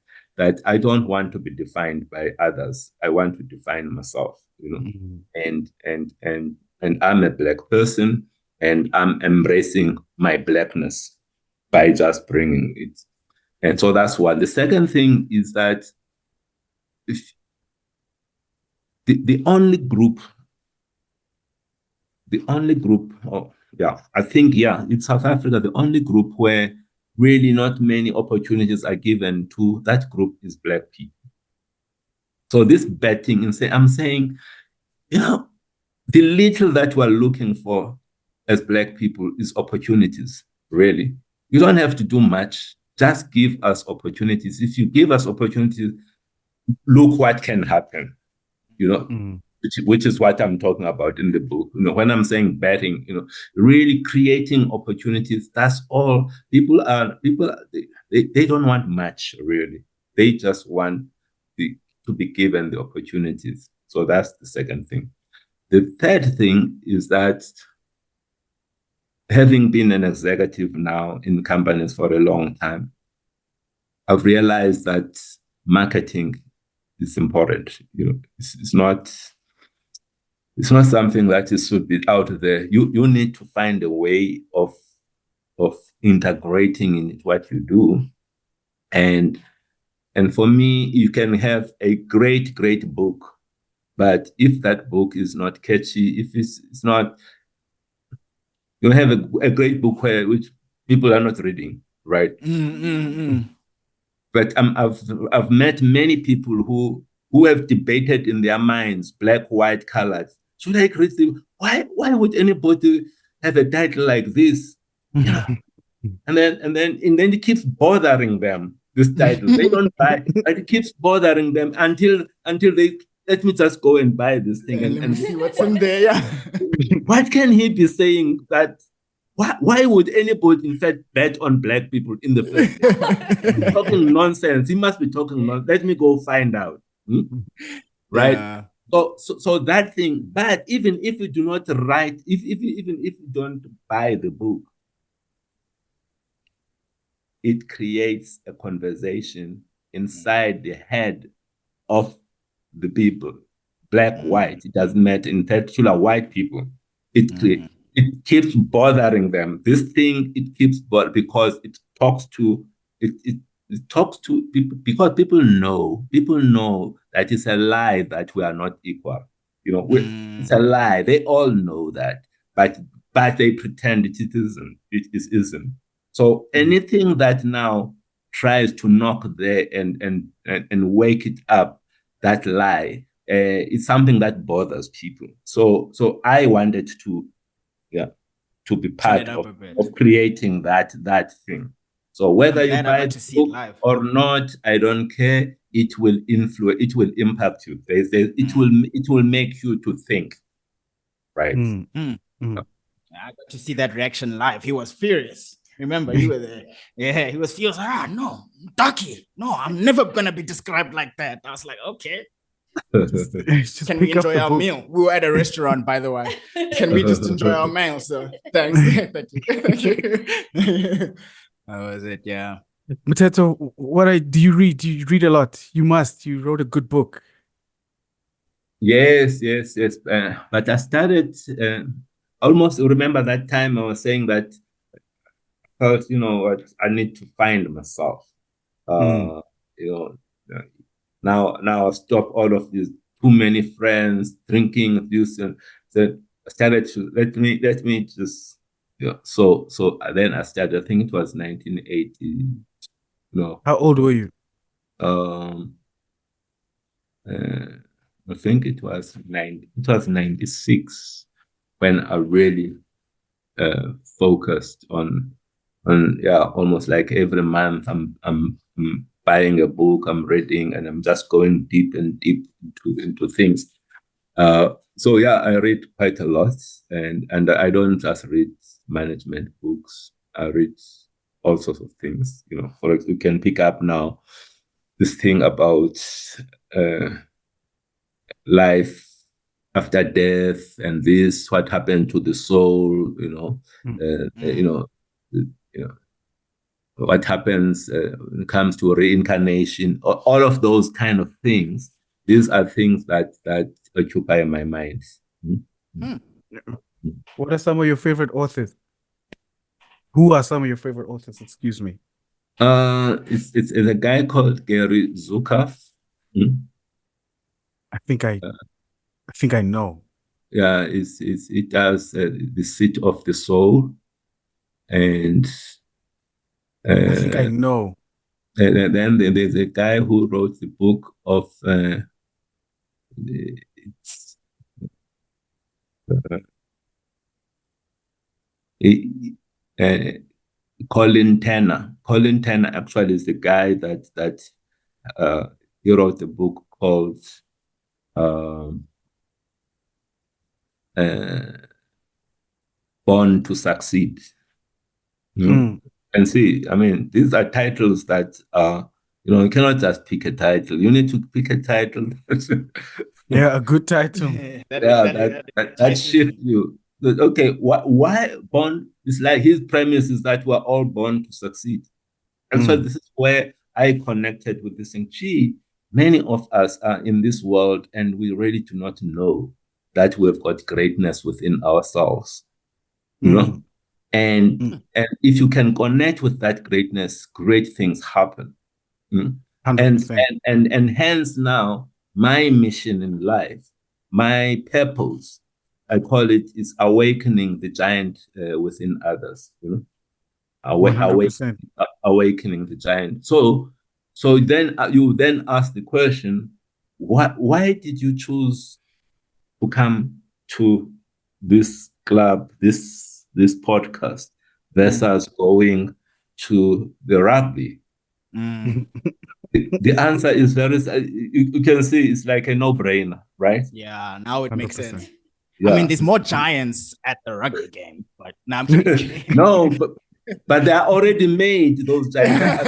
I don't want to be defined by others. I want to define myself, and I'm a Black person, and I'm embracing my Blackness by just bringing it. And so that's one. The second thing is that if the only group, I think, in South Africa, the only group where really not many opportunities are given to that group is Black people. So this betting, I'm saying, the little that we're looking for as Black people is opportunities, really. You don't have to do much. Just give us opportunities. If you give us opportunities, look what can happen, which is what I'm talking about in the book. When I'm saying betting, really creating opportunities, that's all. People they don't want much, really. They just want to be given the opportunities. So that's the second thing. The third thing is that having been an executive now in companies for a long time, I've realized that marketing is important. It's not something that should be out there. You need to find a way of integrating in what you do. And for me, you can have a great book, but if that book is not catchy, if it's not, you have a great book which people are not reading, right? But I've met many people who have debated in their minds, black, white, colored. Should I read why would anybody have a title like this? And then it keeps bothering them, this title. They don't buy, but it keeps bothering them until they let me just go and buy this thing and see what's in there. Yeah. What can he be saying that? Why would anybody, in fact, bet on black people in the first place? He's talking nonsense. He must be talking nonsense. Let me go find out. Right? Yeah. So that thing. But even if you do not write, even if you don't buy the book, it creates a conversation inside the head of the people, black, white. It doesn't matter. In particular, white people. It keeps bothering them. This thing, it keeps bothering because it talks to people, because people know that it's a lie that we are not equal. It's a lie. They all know that, but they pretend it isn't. It isn't. So anything that now tries to knock there and wake it up, that lie, is something that bothers people. So I wanted to be part of creating that thing. So whether you buy the book or not, I don't care. It will influence. It will impact you. It will make you to think. Right. I got to see that reaction live. He was furious. Remember, you were there. Yeah, he was furious. No, Darkie. No, I'm never gonna be described like that. I was like, okay. Just can we enjoy our meal? We were at a restaurant, by the way. Can we just enjoy our meal? So thanks. Thank you. That was it, yeah. Mteto, do you read? Do you read a lot? You must. You wrote a good book. Yes. But I started almost. Remember that time I was saying that first, what I need to find myself. Now I've stopped all of these too many friends drinking this, and so I started to let me just So then I started. I think it was 1980. How old were you? I think it was 96 when I really focused on almost like every month I'm buying a book, I'm reading, and I'm just going deep into things. So I read quite a lot, and I don't just read management books. I read all sorts of things. For example, you can pick up now this thing about life after death, and what happened to the soul. What happens when it comes to reincarnation, all of those kind of things. These are things that occupy my mind. What are some of your favorite authors? Who are some of your favorite authors? Excuse me. It's a guy called Gary Zukav. I think I know. Yeah, it does the seat of the soul, and I think I know. then there's a guy who wrote the book of it's, uh, Colin Tanner. Colin Tanner actually is the guy that he wrote a book called um, Born to Succeed. And see, I mean, these are titles that you cannot just pick a title. You need to pick a title. Yeah, a good title. that shifts you. Okay, why born? It's like his premise is that we're all born to succeed. And so this is where I connected with this thing. Gee, many of us are in this world and we really do not know that we've got greatness within ourselves. You know? And if you can connect with that greatness, great things happen. And hence now, my mission in life, my purpose, I call it, is awakening the giant within others. 100%. Awakening the giant. So then you then ask the question, why did you choose to come to this club, this podcast, versus going to the rugby? The answer is very, you can see it's like a no-brainer, right? Yeah, now it makes 100%. sense. Yeah. I mean, there's more giants at the rugby game, but now I'm kidding. No, but they are already made, those giants.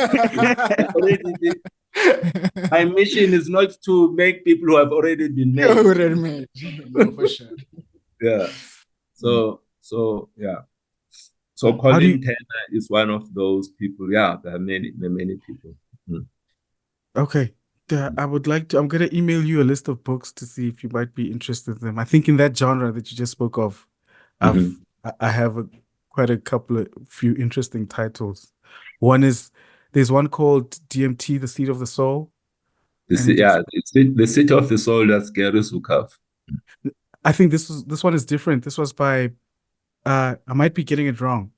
My mission is not to make people who have already been made. No, for sure. Yeah. So yeah. So Colin Tanner is one of those people. Yeah, there are many people. Okay. I would like to, I'm going to email you a list of books to see if you might be interested in them. I think in that genre that you just spoke of, I have quite a few interesting titles. There's one called DMT, The Seed of the Soul. The Seed of the Soul, that's Gary Zukav. I think this one is different. This was by, I might be getting it wrong,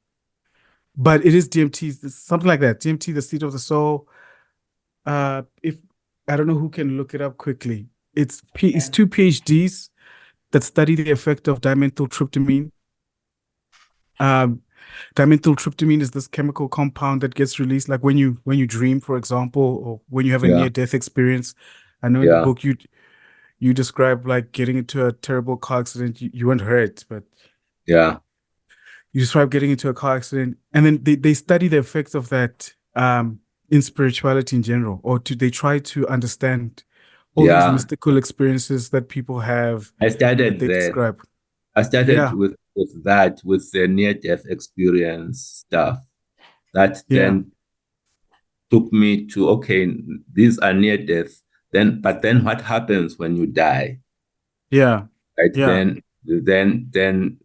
but it is DMT, something like that. DMT, The Seed of the Soul. If I don't know who can look it up quickly. It's two PhDs that study the effect of dimethyltryptamine. Dimethyltryptamine is this chemical compound that gets released, like when you dream, for example, or when you have a near-death experience. I know in the book you describe like getting into a terrible car accident. You weren't hurt, but you describe getting into a car accident, and then they study the effects of that in spirituality in general, or they try to understand all these mystical experiences that people have. I started they describe. I started with the near-death experience stuff. That then took me to, okay, these are near-death. But then what happens when you die? Yeah. Right. Yeah. Then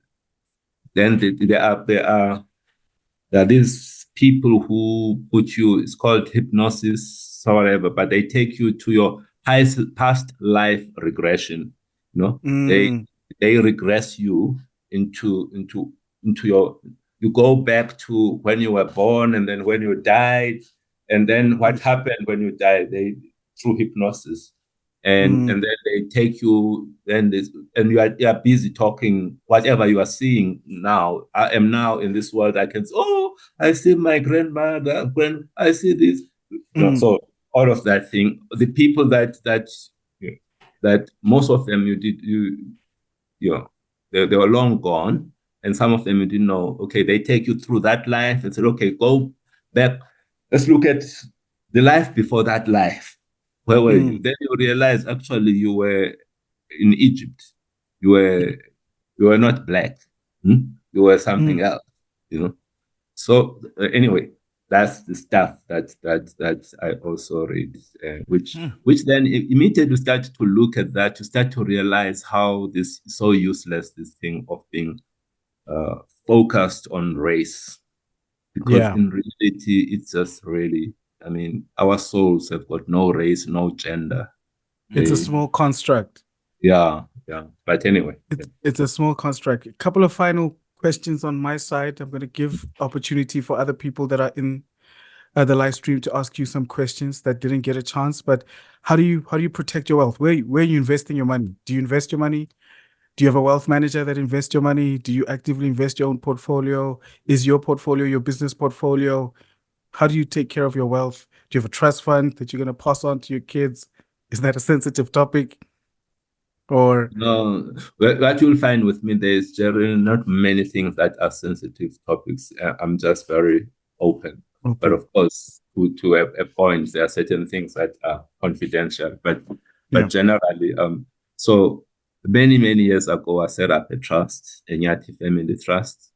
there are these people who put you, it's called hypnosis or whatever, but they take you to your past life regression. They regress you into your, you go back to when you were born and then when you died, and then what happened when you died, through hypnosis. And then they take you, and you are busy talking whatever you are seeing now. I am now in this world. I can say, oh, I see my grandmother. I see this. So all of that thing. The people that most of them they were long gone, and some of them you didn't know. Okay, they take you through that life and said, okay, go back. Let's look at the life before that life. Where were you? Then you realize actually you were in Egypt. You were not black. You were something else. So anyway, that's the stuff that I also read, which then immediately start to look at that, to start to realize how this is so useless, this thing of being focused on race. because Yeah. in reality, it's just really, I mean, our souls have got no race, no gender. It's a They- small construct. yeah. But anyway, It's a small construct. A couple of final questions on my side. I'm going to give opportunity for other people that are in the live stream to ask you some questions that didn't get a chance. But how do you protect your wealth? Where are you investing your money? Do you invest your money? Do you have a wealth manager that invests your money? Do you actively invest your own portfolio? Is your portfolio your business portfolio? How do you take care of your wealth? Do you have a trust fund that you're going to pass on to your kids? Is that a sensitive topic? Or no, what you'll find with me, there's generally not many things that are sensitive topics. I'm just very open. okay. But of course, to a point, there are certain things that are confidential. But Yeah. generally, so many years ago, I set up a trust, a Nyati family trust,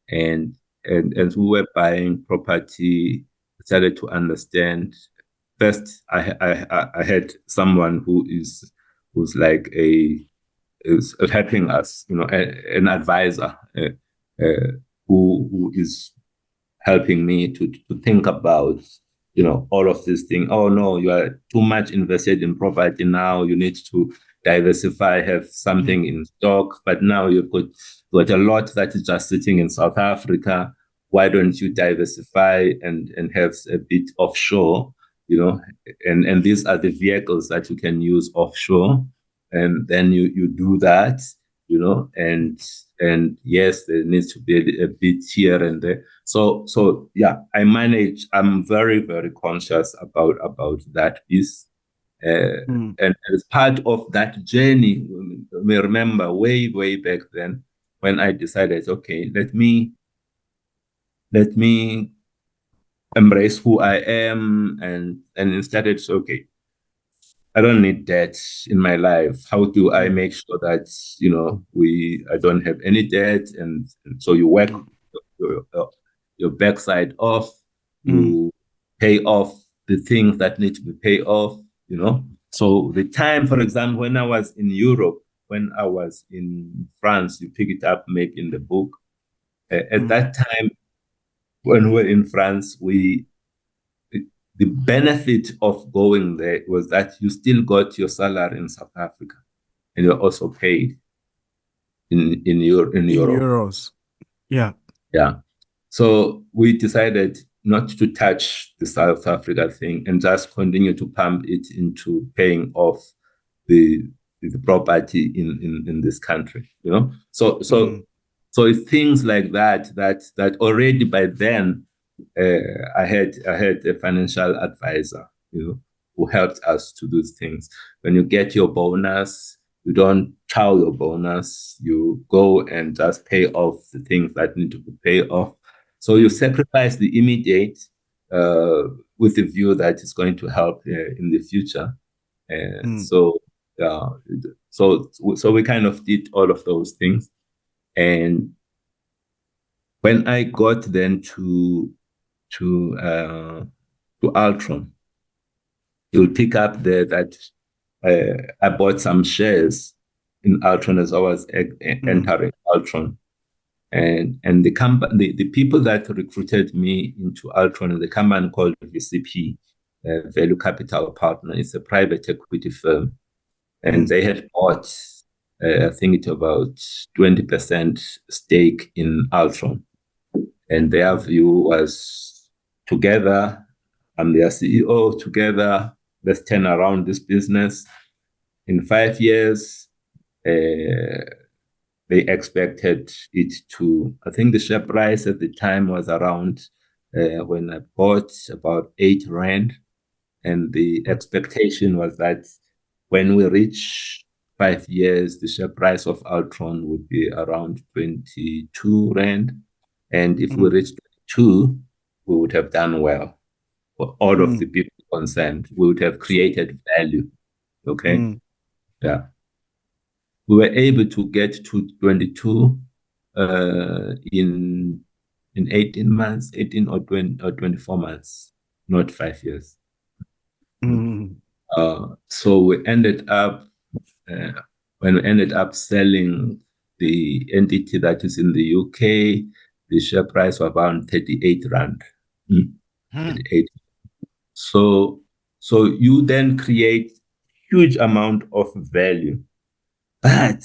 and as we were buying property, I started to understand. First, I had someone who's like is helping us, an advisor who is helping me to think about, all of these things. Oh no, you are too much invested in property now. You need to diversify, have something in stock. But now you've got a lot that is just sitting in South Africa. Why don't you diversify and have a bit offshore? And these are the vehicles that you can use offshore, and then you do that, and yes, there needs to be a bit here and there. So yeah, I'm very conscious about that piece. And as part of that journey, we remember way back then when I decided, okay, let me embrace who I am, and started, okay, I don't need debt in my life. How do I make sure that I don't have any debt? And so you work your backside off, you pay off the things that need to be paid off. So the time, for example, when I was in Europe, when I was in France, you pick it up, make in the book. At that time, when we were in France, the benefit of going there was that you still got your salary in South Africa, and you're also paid in Europe. Euros. Yeah. So we decided not to touch the South Africa thing and just continue to pump it into paying off the property in this country. So it's things like that already by then. I had a financial advisor, who helped us to do things. When you get your bonus, you don't chow your bonus. You go and just pay off the things that need to be paid off. So you sacrifice the immediate with the view that it's going to help in the future. So we kind of did all of those things. And when I got then to Altron, you'll pick up there that I bought some shares in Altron as I was entering Altron, and the people that recruited me into Altron is a company called VCP, Value Capital Partner. It's a private equity firm, and they had bought I think it's about 20% stake in Altron, and their view was, together, I'm their CEO, together, let's turn around this business. In 5 years, they expected it to, I think the share price at the time was around, when I bought, about 8 Rand. And the expectation was that when we reach 5 years, the share price of Altron would be around 22 Rand. And if we reach 22, we would have done well for all of the people concerned. We would have created value. Okay. Yeah. We were able to get to 22 in 18 months, 18 or 20 or 24 months, not 5 years. So we ended up, when we ended up selling the entity that is in the UK, the share price was around 38 rand. 38. So you then create huge amount of value. But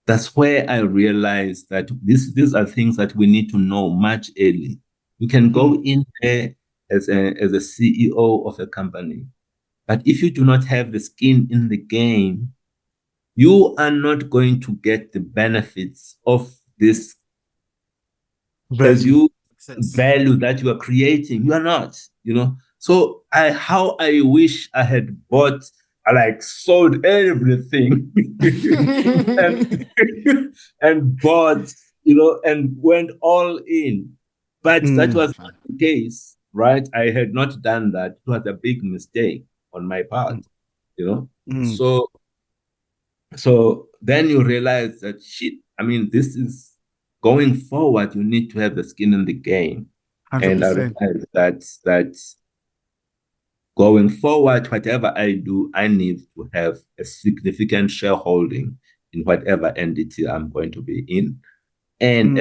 that's where I realized that these are things that we need to know much early. You can go in there as a CEO of a company, but if you do not have the skin in the game, you are not going to get the benefits of this value that you are creating. You are not, So how I wish I had sold everything and bought, and went all in. But that was not the case, right? I had not done that. It was a big mistake on my part, So then you realize that this is going forward. You need to have the skin in the game. 100%. And I realized that going forward, whatever I do, I need to have a significant shareholding in whatever entity I'm going to be in. And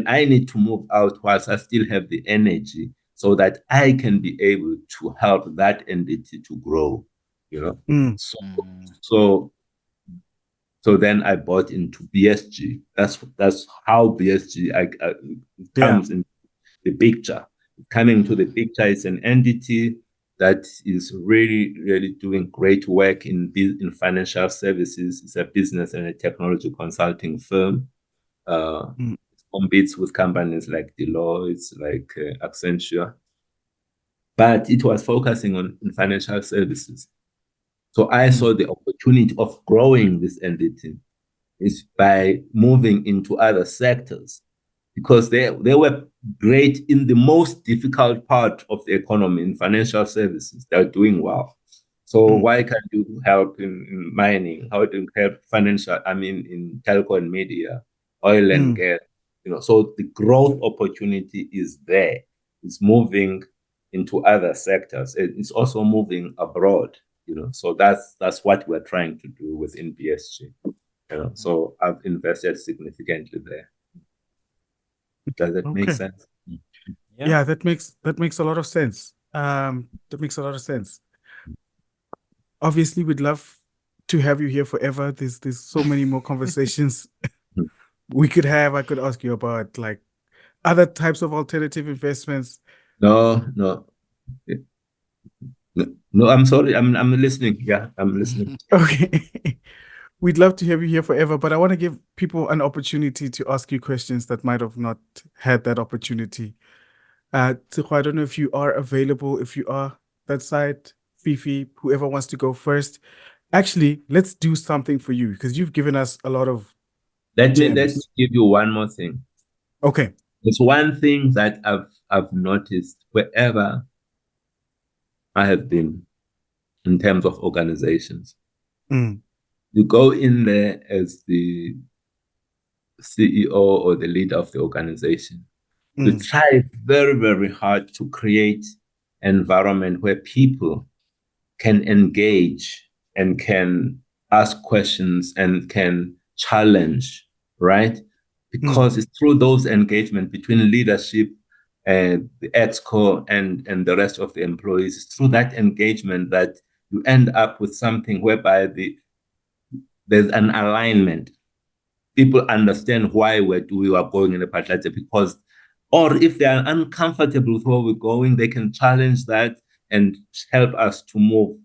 I need to move out whilst I still have the energy so that I can be able to help that entity to grow, So then I bought into BSG. That's how BSG comes in the picture. Coming to the picture is an entity that is really, really doing great work in financial services. It's a business and a technology consulting firm. It competes with companies like Deloitte, like Accenture. But it was focusing on financial services. So I saw the opportunity of growing this entity is by moving into other sectors, because they were great in the most difficult part of the economy, in financial services. They're doing well. So why can't you help in mining? How do you help in telco and media, oil and gas? So the growth opportunity is there. It's moving into other sectors. It's also moving abroad. So that's what we're trying to do within BSG. So I've invested significantly there. Does that make sense? Yeah, that makes a lot of sense. That makes a lot of sense. Obviously, we'd love to have you here forever. There's so many more conversations we could have. I could ask you about other types of alternative investments. No, I'm sorry. I'm listening. Yeah, I'm listening. Okay. We'd love to have you here forever, but I want to give people an opportunity to ask you questions that might have not had that opportunity. Tshego, I don't know if you are available. If you are, that side, Fifi, whoever wants to go first. Actually, let's do something for you, because you've given us a lot of Let me give you one more thing. Okay. There's one thing that I've noticed wherever I have been in terms of organizations. You go in there as the CEO or the leader of the organization. You try very, very hard to create an environment where people can engage and can ask questions and can challenge, right? Because it's through those engagement between leadership and the exco and the rest of the employees, it's through that engagement that you end up with something whereby there's an alignment. People understand why we are going in a particular, because, or if they are uncomfortable with where we're going, they can challenge that and help us to move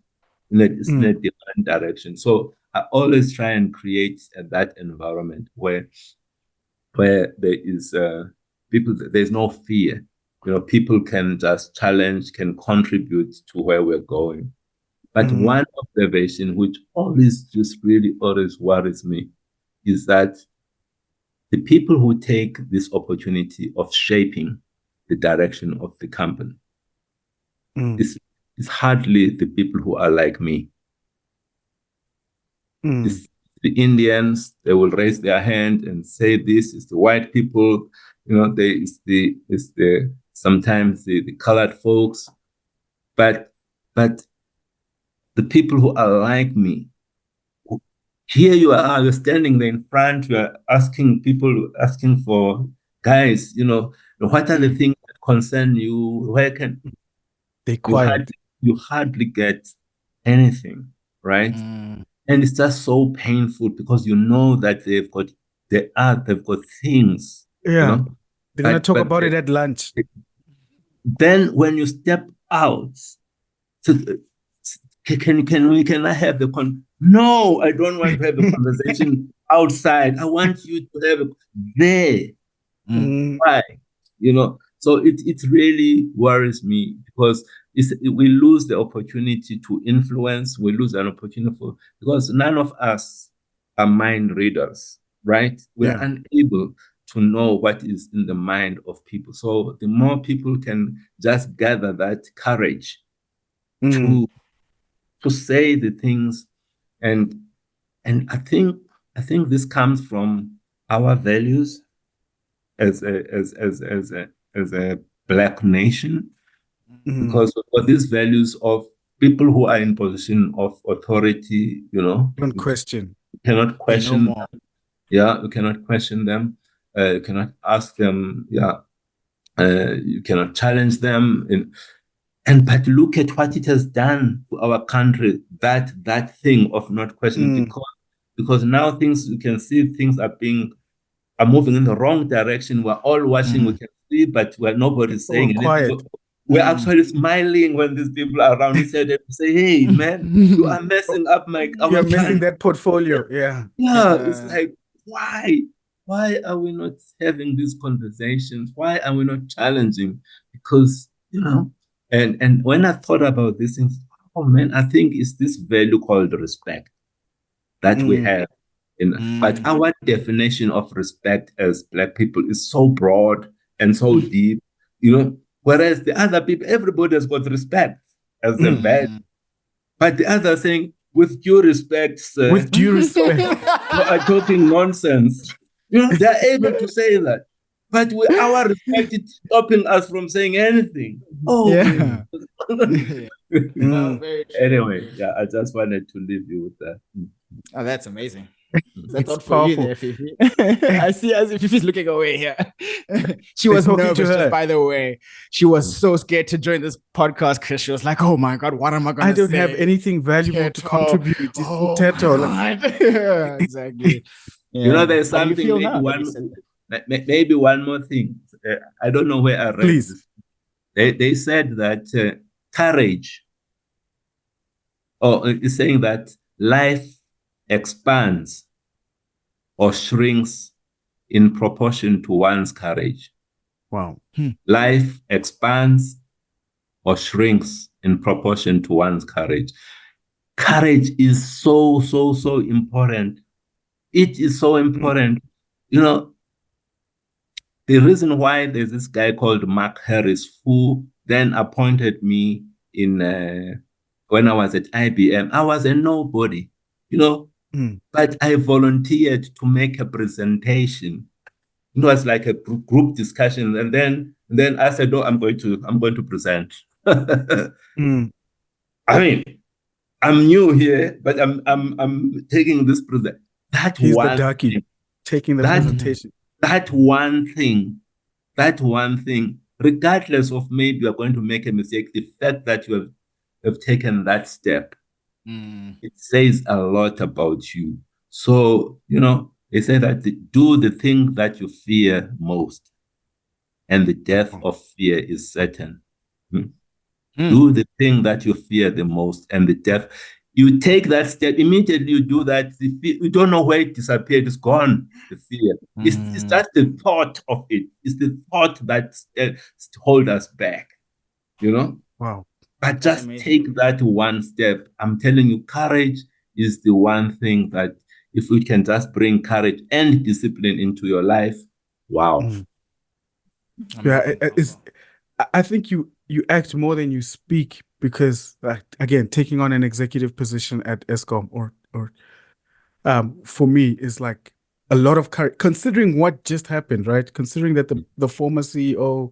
in a different direction. So I always try and create that environment where there is there's no fear. People can just challenge, can contribute to where we're going. But one observation which always worries me is that the people who take this opportunity of shaping the direction of the company is hardly the people who are like me. It's the Indians. They will raise their hand and say this. Is the white people, it's the sometimes the colored folks, but the people who are like me, here you're standing there in front, you are asking for guys, what are the things that concern you? Where can They you quiet. hardly get anything, right? And it's just so painful because you know that they've got things, Yeah. They're gonna talk but about it at lunch. then when you step out, so can I have the No, I don't want to have a conversation outside. I want you to have it there. Why? So it really worries me because we lose the opportunity to influence. We lose an opportunity because none of us are mind readers, right? We are unable to know what is in the mind of people. So the more people can just gather that courage to say the things, and I think this comes from our values as a Black nation, because we've got these values of people who are in position of authority. Don't question. You cannot question them. Yeah, you cannot question them. You cannot ask them. Yeah, you cannot challenge them. But look at what it has done to our country. That thing of not questioning, because now you can see things are moving in the wrong direction. We're all watching, we can see, but nobody's saying anything. Quiet. We're actually smiling when these people are around. Instead of say, hey, man, you are messing up You're missing that portfolio. Yeah. It's like, why? Why are we not having these conversations? Why are we not challenging? Because, and when I thought about this, oh man, I think it's this value called respect that we have. But our definition of respect as Black people is so broad and so deep, whereas the other people, everybody has got respect as a value. But the other saying, with due respect, sir, with due respect, you are talking nonsense. They're able to say that. But with our respect, it's stopping us from saying anything. Oh, yeah. Anyway, yeah, I just wanted to leave you with that. Oh, that's amazing. That's It's all for you powerful. there, Fifi. I see as if Fifi's looking away here. She was nervous, just by the way. She was so scared to join this podcast because she was like, oh my God, what am I going to say? I don't have anything valuable to contribute. Oh, Mteto. yeah, exactly. Yeah. There's something, maybe one more thing. I don't know where I read this. They said that courage, is saying that life expands or shrinks in proportion to one's courage. Wow. Life expands or shrinks in proportion to one's courage. Courage is so, so, so important. It is so important. The reason why there's this guy called Mark Harris who then appointed me when I was at IBM. I was a nobody, but I volunteered to make a presentation. It was like a group discussion, and then I said, "Oh, I'm going to present." I mean, I'm new here, but I'm taking this present. He's the Darkie taking the presentation. That one thing, regardless of maybe you're going to make a mistake, the fact that you have taken that step, it says a lot about you. So, they say that do the thing that you fear most, and the death of fear is certain. Do the thing that you fear the most, and the death. You take that step, immediately you do that, you don't know where it disappeared, it's gone, the fear. It's just the thought of it. It's the thought that holds us back, Wow. But just take that one step. I'm telling you, courage is the one thing that if we can just bring courage and discipline into your life, wow. Yeah, I think you act more than you speak, because again, taking on an executive position at Eskom or for me is like a lot of courage, considering what just happened, right? Considering that the former CEO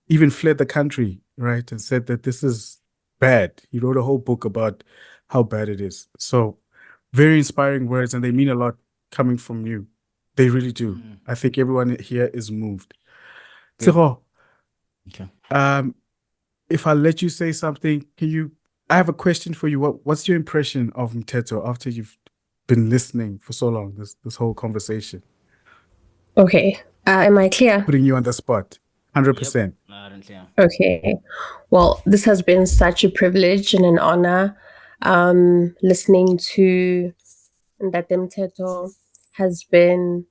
even fled the country, right, and said that this is bad. He wrote a whole book about how bad it is. So very inspiring words, and they mean a lot coming from you. They really do. I think everyone here is moved. Tsego, Okay. if I let you say something, I have a question for you. What's your impression of Mteto after you've been listening for so long, this whole conversation? Okay. Am I clear? Putting you on the spot. 100%. Loud and clear. Okay. Well, this has been such a privilege and an honor. Listening to Ndate Mteto has been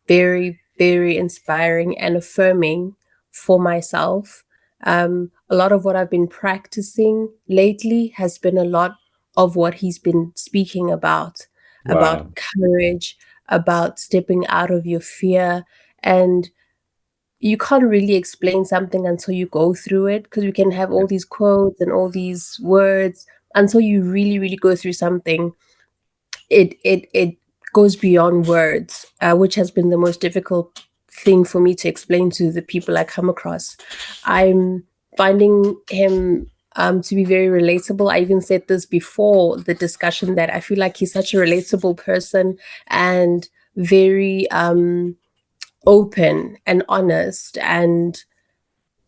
very, very inspiring and affirming for myself. A lot of what I've been practicing lately has been a lot of what he's been speaking about Wow. courage, about stepping out of your fear. And you can't really explain something until you go through it, because we can have all these quotes and all these words until you really, really go through something. It goes beyond words, which has been the most difficult thing for me to explain to the people I come across. I'm finding him to be very relatable. I even said this before the discussion, that I feel like he's such a relatable person and very open and honest and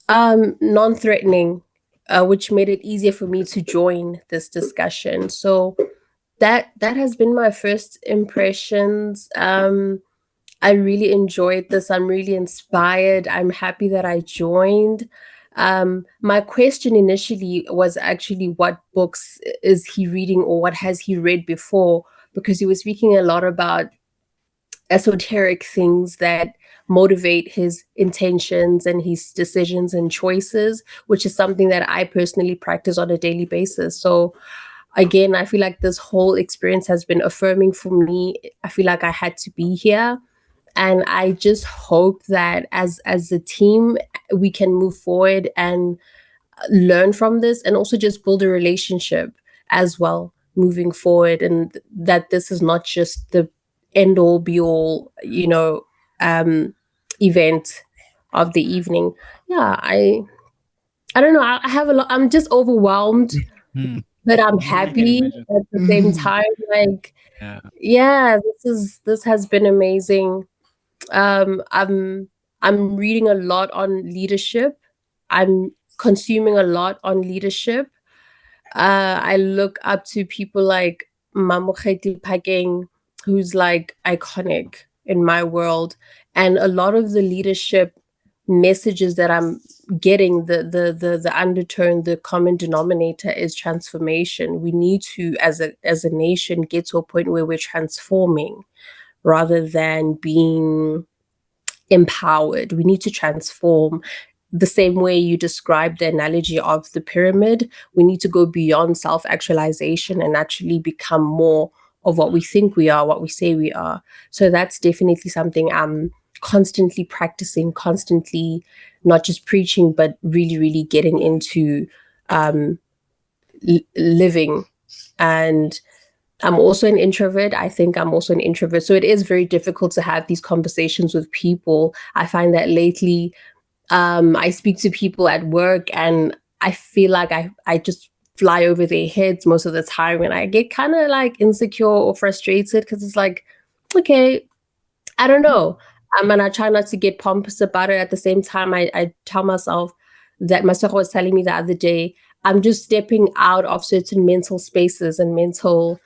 non-threatening, which made it easier for me to join this discussion. So that has been my first impressions. I really enjoyed this. I'm really inspired. I'm happy that I joined. My question initially was actually, what books is he reading or what has he read before? Because he was speaking a lot about esoteric things that motivate his intentions and his decisions and choices, which is something that I personally practice on a daily basis. So again, I feel like this whole experience has been affirming for me. I feel like I had to be here. And I just hope that as a team, we can move forward and learn from this, and also just build a relationship as well moving forward. And that this is not just the end all be all, event of the evening. Yeah, I don't know. I have a lot. I'm just overwhelmed, but I'm happy imagine. at the same time. Like, yeah, this has been amazing. I'm reading a lot on leadership. I'm consuming a lot on leadership. I look up to people like Mamokgeti Phakeng, who's like iconic in my world, and a lot of the leadership messages that I'm getting, the undertone, the common denominator is transformation. We need to, as a nation, get to a point where we're transforming rather than being empowered. We need to transform. The same way you described the analogy of the pyramid, we need to go beyond self-actualization and actually become more of what we think we are, what we say we are. So that's definitely something I'm constantly practicing, constantly not just preaching, but really, really getting into living. And I'm also an introvert. I think I'm also an introvert. So it is very difficult to have these conversations with people. I find that lately I speak to people at work and I feel like I just fly over their heads most of the time, and I get kind of like insecure or frustrated because it's like, okay, I don't know. And I try not to get pompous about it. At the same time, I tell myself that Masego was telling me the other day, I'm just stepping out of certain mental spaces and mental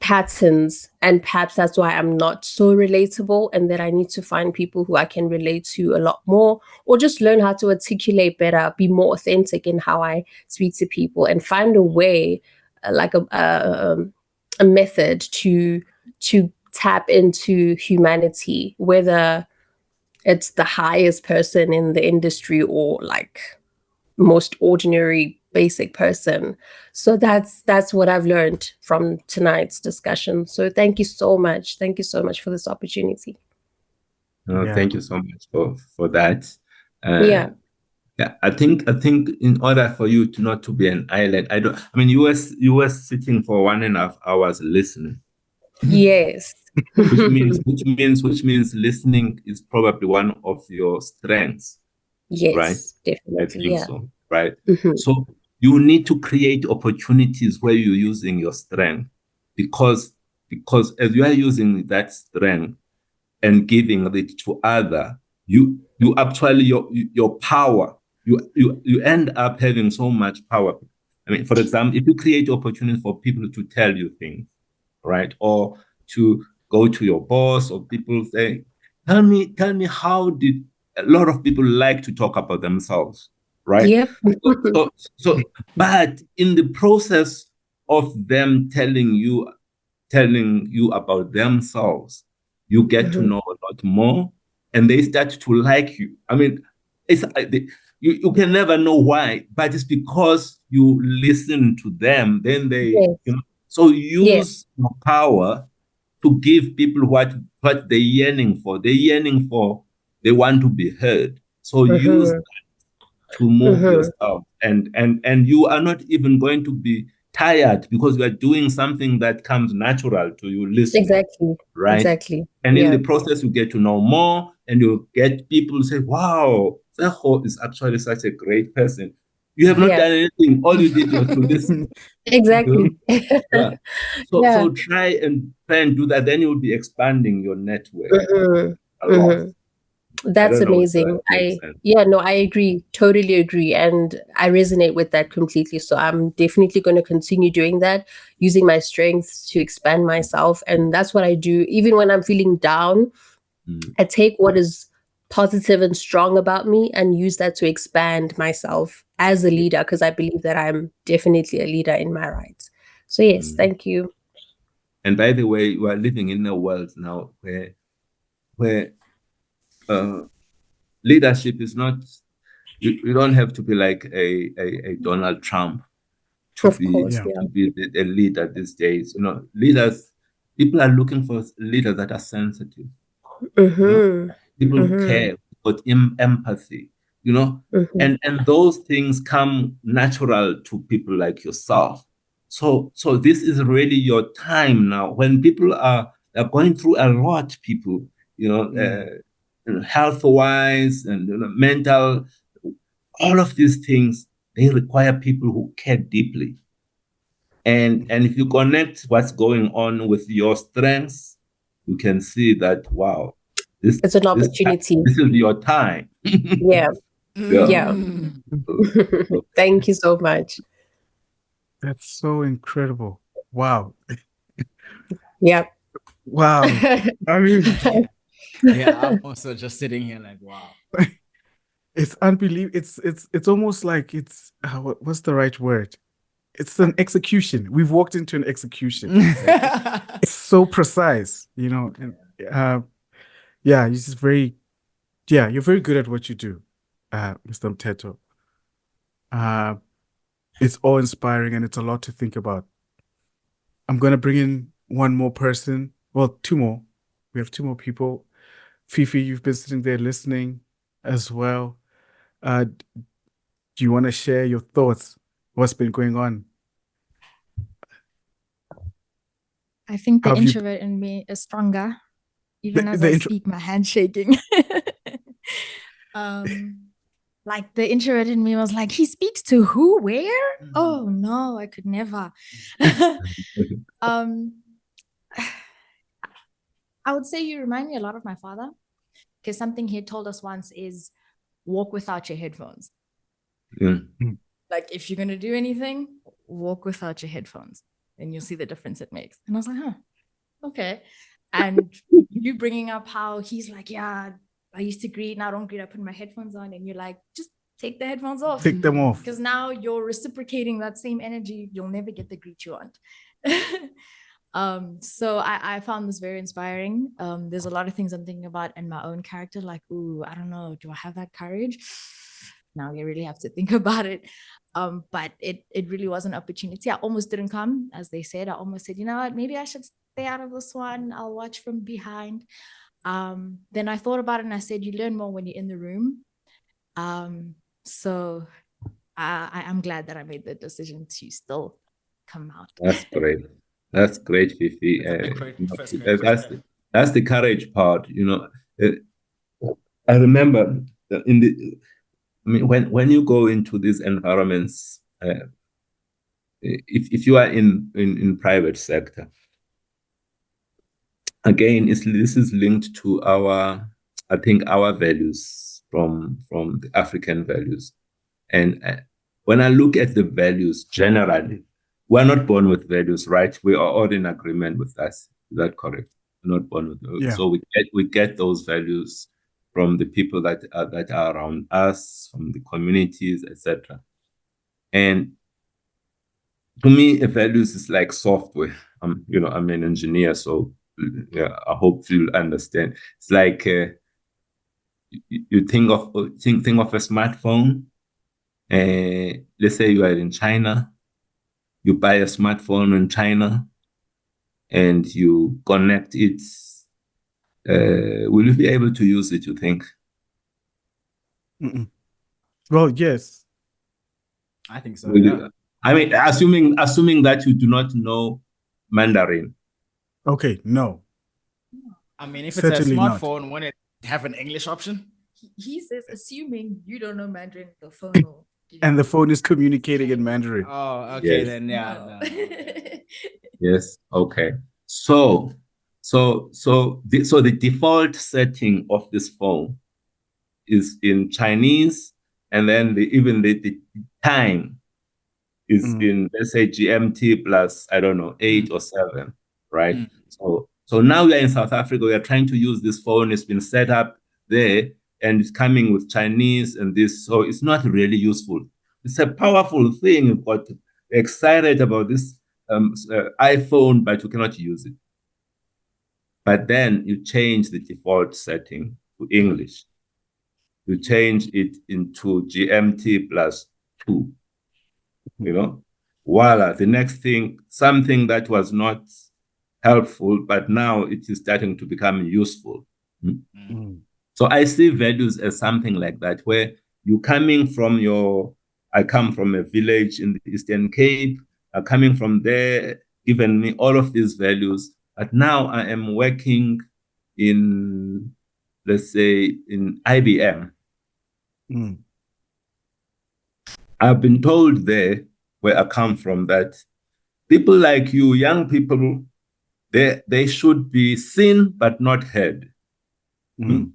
patterns, and perhaps that's why I'm not so relatable, and that I need to find people who I can relate to a lot more, or just learn how to articulate better, be more authentic in how I speak to people, and find a way, like a method to tap into humanity, whether it's the highest person in the industry or like most ordinary basic person. So that's what I've learned from tonight's discussion. So thank you so much for this opportunity. Thank you so much for that. Yeah. I think in order for you to not to be an island, you were sitting for 1.5 hours listening. Yes. which means listening is probably one of your strengths. Yes, right? definitely. I think Yeah. so, right? Mm-hmm. So you need to create opportunities where you're using your strength, because as you are using that strength and giving it to other, you actually your power, you end up having so much power. I mean, for example, if you create opportunities for people to tell you things, right, or to go to your boss, or people say, tell me how did a lot of people like to talk about themselves, right? Yep. So but in the process of them telling you about themselves, you get to know a lot more, and they start to like you. I mean, you can never know why, but it's because you listen to them. Then they, Yes. so Yes. use your power to give people what they're yearning for. They want to be heard. So use to move yourself, and you are not even going to be tired, because you are doing something that comes natural to you, listening. Exactly. Right. Exactly. And in the process, you get to know more, and you get people say, wow, Tshego is actually such a great person. You have not done anything. All you did was to listen. Exactly. Yeah. So try and do that. Then you will be expanding your network a lot. That's amazing. I agree. Totally agree. And I resonate with that completely. So I'm definitely going to continue doing that, using my strengths to expand myself. And that's what I do. Even when I'm feeling down, I take what is positive and strong about me and use that to expand myself as a leader, because I believe that I'm definitely a leader in my rights. So yes, thank you. And by the way, we are living in a world now where leadership is not, you don't have to be like a Donald Trump to be a leader these days. People are looking for leaders that are sensitive. People who care, but empathy, and those things come natural to people like yourself. So this is really your time now, when people are going through a lot, people, health-wise and mental, all of these things, they require people who care deeply. And if you connect what's going on with your strengths, you can see that, wow, it's an opportunity. This is your time. Yeah. Thank you so much. That's so incredible. Wow. Yep. Wow. I mean, I'm also just sitting here like, wow. It's unbelievable. It's almost like it's what's the right word? It's an execution. We've walked into an execution. It's so precise, and you're just you're very good at what you do, Mr. Mteto. It's awe-inspiring, and it's a lot to think about. I'm going to bring in one more person. Well, two more. We have two more people. Fifi, you've been sitting there listening as well. Do you want to share your thoughts? What's been going on? I think the introvert in me is stronger. Even as I speak, my hand's shaking. Like the introvert in me was like, he speaks to who, where? Oh no, I could never. I would say you remind me a lot of my father, because something he told us once is walk without your headphones. Like if you're going to do anything, walk without your headphones and you'll see the difference it makes. And I was like, okay. And you bringing up how he's like, yeah, I used to greet, now I don't greet, I put my headphones on, and you're like, just take the headphones off. Take them off. Because now you're reciprocating that same energy. You'll never get the greet you want. So I found this very inspiring. There's a lot of things I'm thinking about in my own character, like, ooh, I don't know, do I have that courage? Now you really have to think about it. But it really was an opportunity. I almost didn't come, as they said. I almost said, you know what, maybe I should stay out of this one. I'll watch from behind. Then I thought about it and I said, you learn more when you're in the room. So I'm glad that I made the decision to still come out. That's great. That's great, Fifi. That's the courage part. I remember when you go into these environments, if you are in private sector, again, this is linked to our I think, our values from the African values. And when I look at the values generally, we're not born with values, right? We are all in agreement with that. Is that correct? We're not born with those. Yeah. So we get those values from the people that are around us, from the communities, etc. And to me, values is like software. I'm an engineer, so yeah, I hope you'll understand. It's like you think of a smartphone. Let's say you are in China, you buy a smartphone in China, and you connect it. Will you be able to use it, you think? Well, yes. I think so. Yeah. I mean, assuming that you do not know Mandarin. Okay, no. I mean, if Certainly it's a not. smartphone, won't it have an English option? He says, assuming you don't know Mandarin, the phone will. And the phone is communicating in Mandarin. Oh, okay, Yes. then yeah. No. Yes. Okay. So the default setting of this phone is in Chinese, and then even the time is in, let's say, GMT plus, I don't know, 8 or 7, right? So now we are in South Africa. We are trying to use this phone. It's been set up there, and it's coming with Chinese and this. So it's not really useful. It's a powerful thing. We've got excited about this iPhone, but you cannot use it. But then you change the default setting to English. You change it into GMT plus 2. Voila, the next thing, something that was not helpful, but now it is starting to become useful. So I see values as something like that, where you're coming from I come from a village in the Eastern Cape, coming from there, given me all of these values, but now I am working in, let's say, in IBM. I've been told there, where I come from, that people like you, young people, they should be seen but not heard. We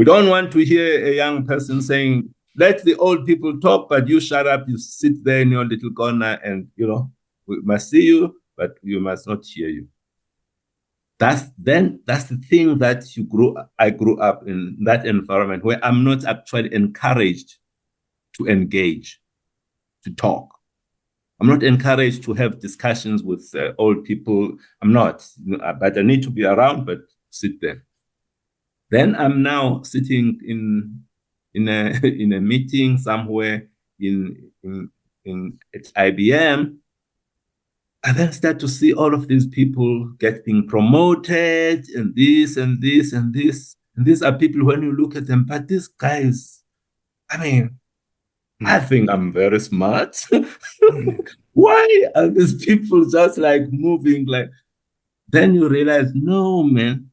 don't want to hear a young person saying, let the old people talk, but you shut up, you sit there in your little corner, and we must see you, but you must not hear you. That's the thing that I grew up in that environment where I'm not actually encouraged to engage, to talk. I'm not encouraged to have discussions with old people. I'm not, but I need to be around, but sit there. Then I'm now sitting in a meeting somewhere at IBM. I then start to see all of these people getting promoted, and this and this and this. And these are people, when you look at them, but these guys, I mean, I think I'm very smart. Why are these people just like moving like? Then you realize, no, man,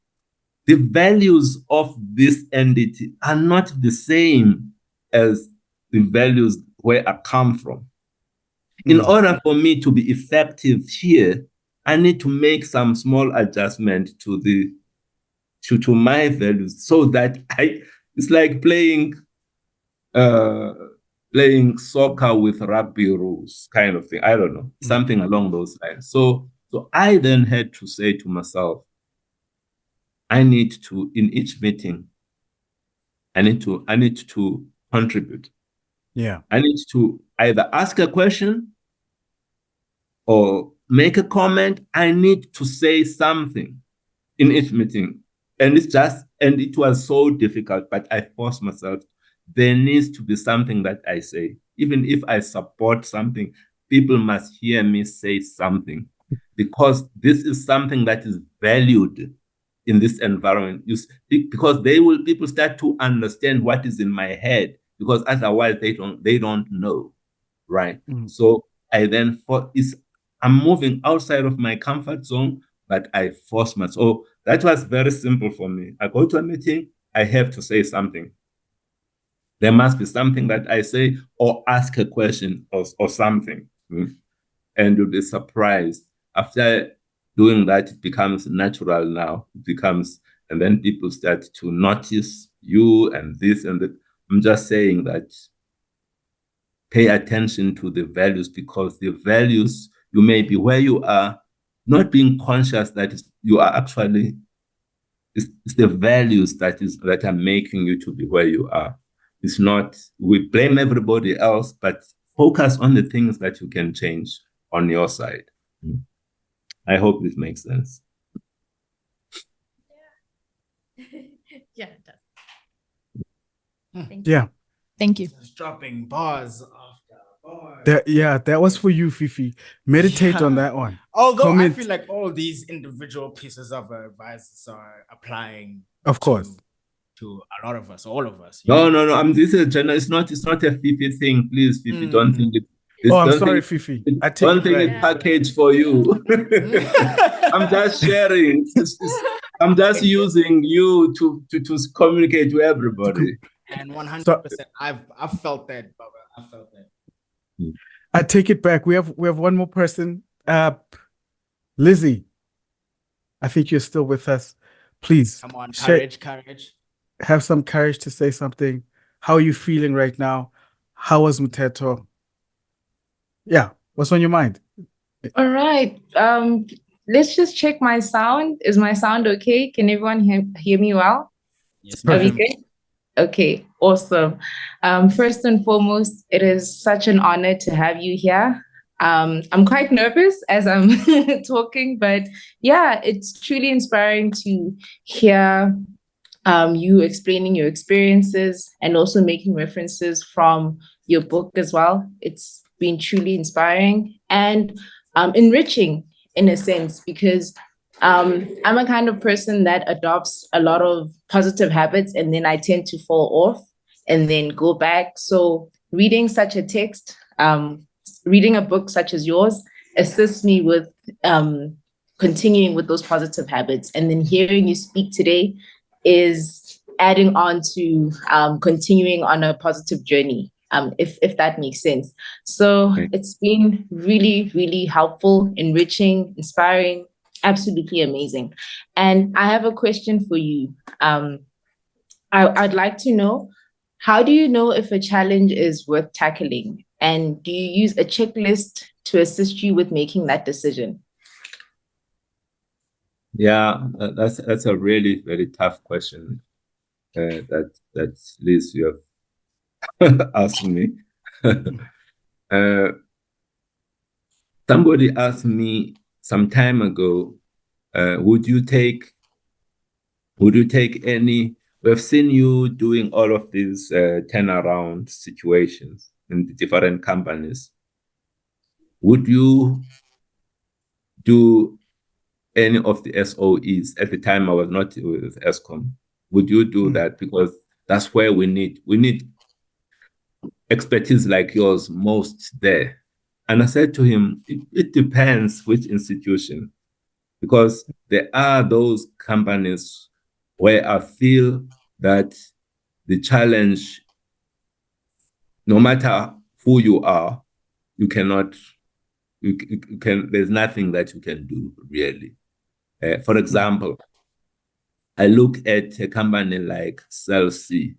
the values of this entity are not the same as the values where I come from. In order for me to be effective here, I need to make some small adjustment to my values, so that it's like playing soccer with rugby rules, kind of thing. I don't know, something along those lines. So I then had to say to myself, I need to, in each meeting, I need to contribute. Yeah. I need to either ask a question or make a comment. I need to say something in each meeting. And it was so difficult, but I forced myself. There needs to be something that I say. Even if I support something, people must hear me say something, because this is something that is valued in this environment. Because people start to understand what is in my head, because otherwise they don't know, right? So I'm moving outside of my comfort zone, but I force myself. So that was very simple for me. I go to a meeting, I have to say something. There must be something that I say, or ask a question or something. And you'll be surprised. After doing that, it becomes natural now. It becomes And then people start to notice you and this and that. I'm just saying that pay attention to the values, because the values, you may be where you are, not being conscious that you are actually, it's the values that are making you to be where you are. It's not, we blame everybody else, but focus on the things that you can change on your side. I hope this makes sense. Yeah, it does. Yeah. Thank you. Just dropping bars after bars. That was for you, Fifi. Meditate on that one. Although Comment. I feel like all these individual pieces of advice are applying, Of course, to a lot of us, all of us. No. This is a general. It's not a Fifi thing. Please, Fifi, don't think it. I'm don't sorry, think, Fifi. I take don't it think back. it's packaged for you. I'm just sharing. I'm just using you to communicate to everybody. And 100%, I've felt that, Baba. I felt that. I take it back. We have one more person. Lizzie, I think you're still with us. Please, Come on, courage. have some courage to say something. How are you feeling right now? How was Mteto? Yeah, what's on your mind? All right. Let's just check my sound. Is my sound okay? Can everyone hear me well? Yes, Are we ma'am. good? Okay, awesome. First and foremost, it is such an honor to have you here. I'm quite nervous as I'm talking, but yeah, it's truly inspiring to hear you explaining your experiences and also making references from your book as well. It's been truly inspiring and enriching in a sense, because I'm a kind of person that adopts a lot of positive habits and then I tend to fall off and then go back. So reading such a text, reading a book such as yours assists me with continuing with those positive habits. And then hearing you speak today is adding on to continuing on a positive journey, if that makes sense. So it's been really, really helpful, enriching, inspiring, absolutely amazing. And I have a question for you. I'd like to know, how do you know if a challenge is worth tackling? And do you use a checklist to assist you with making that decision? Yeah, that's a really, very tough question that Liz, you have asked me. Somebody asked me some time ago, would you take any? We've seen you doing all of these turnaround situations in the different companies. Would you do any of the SOEs? At the time, I was not with ESCOM. Would you do that? Because that's where we need expertise like yours most there. And I said to him, it depends which institution, because there are those companies where I feel that the challenge, no matter who you are, you cannot, there's nothing that you can do really. For example, I look at a company like Cell C.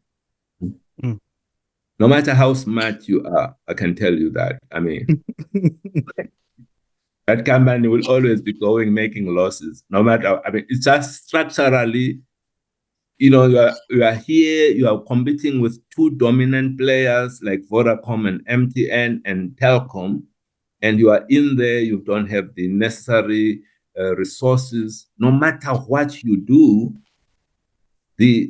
No matter how smart you are, I can tell you that. I mean, that company will always be making losses. No matter, I mean, it's just structurally, you are here, you are competing with two dominant players like Vodacom and MTN and Telkom, and you are in there, you don't have the necessary resources. No matter what you do, there's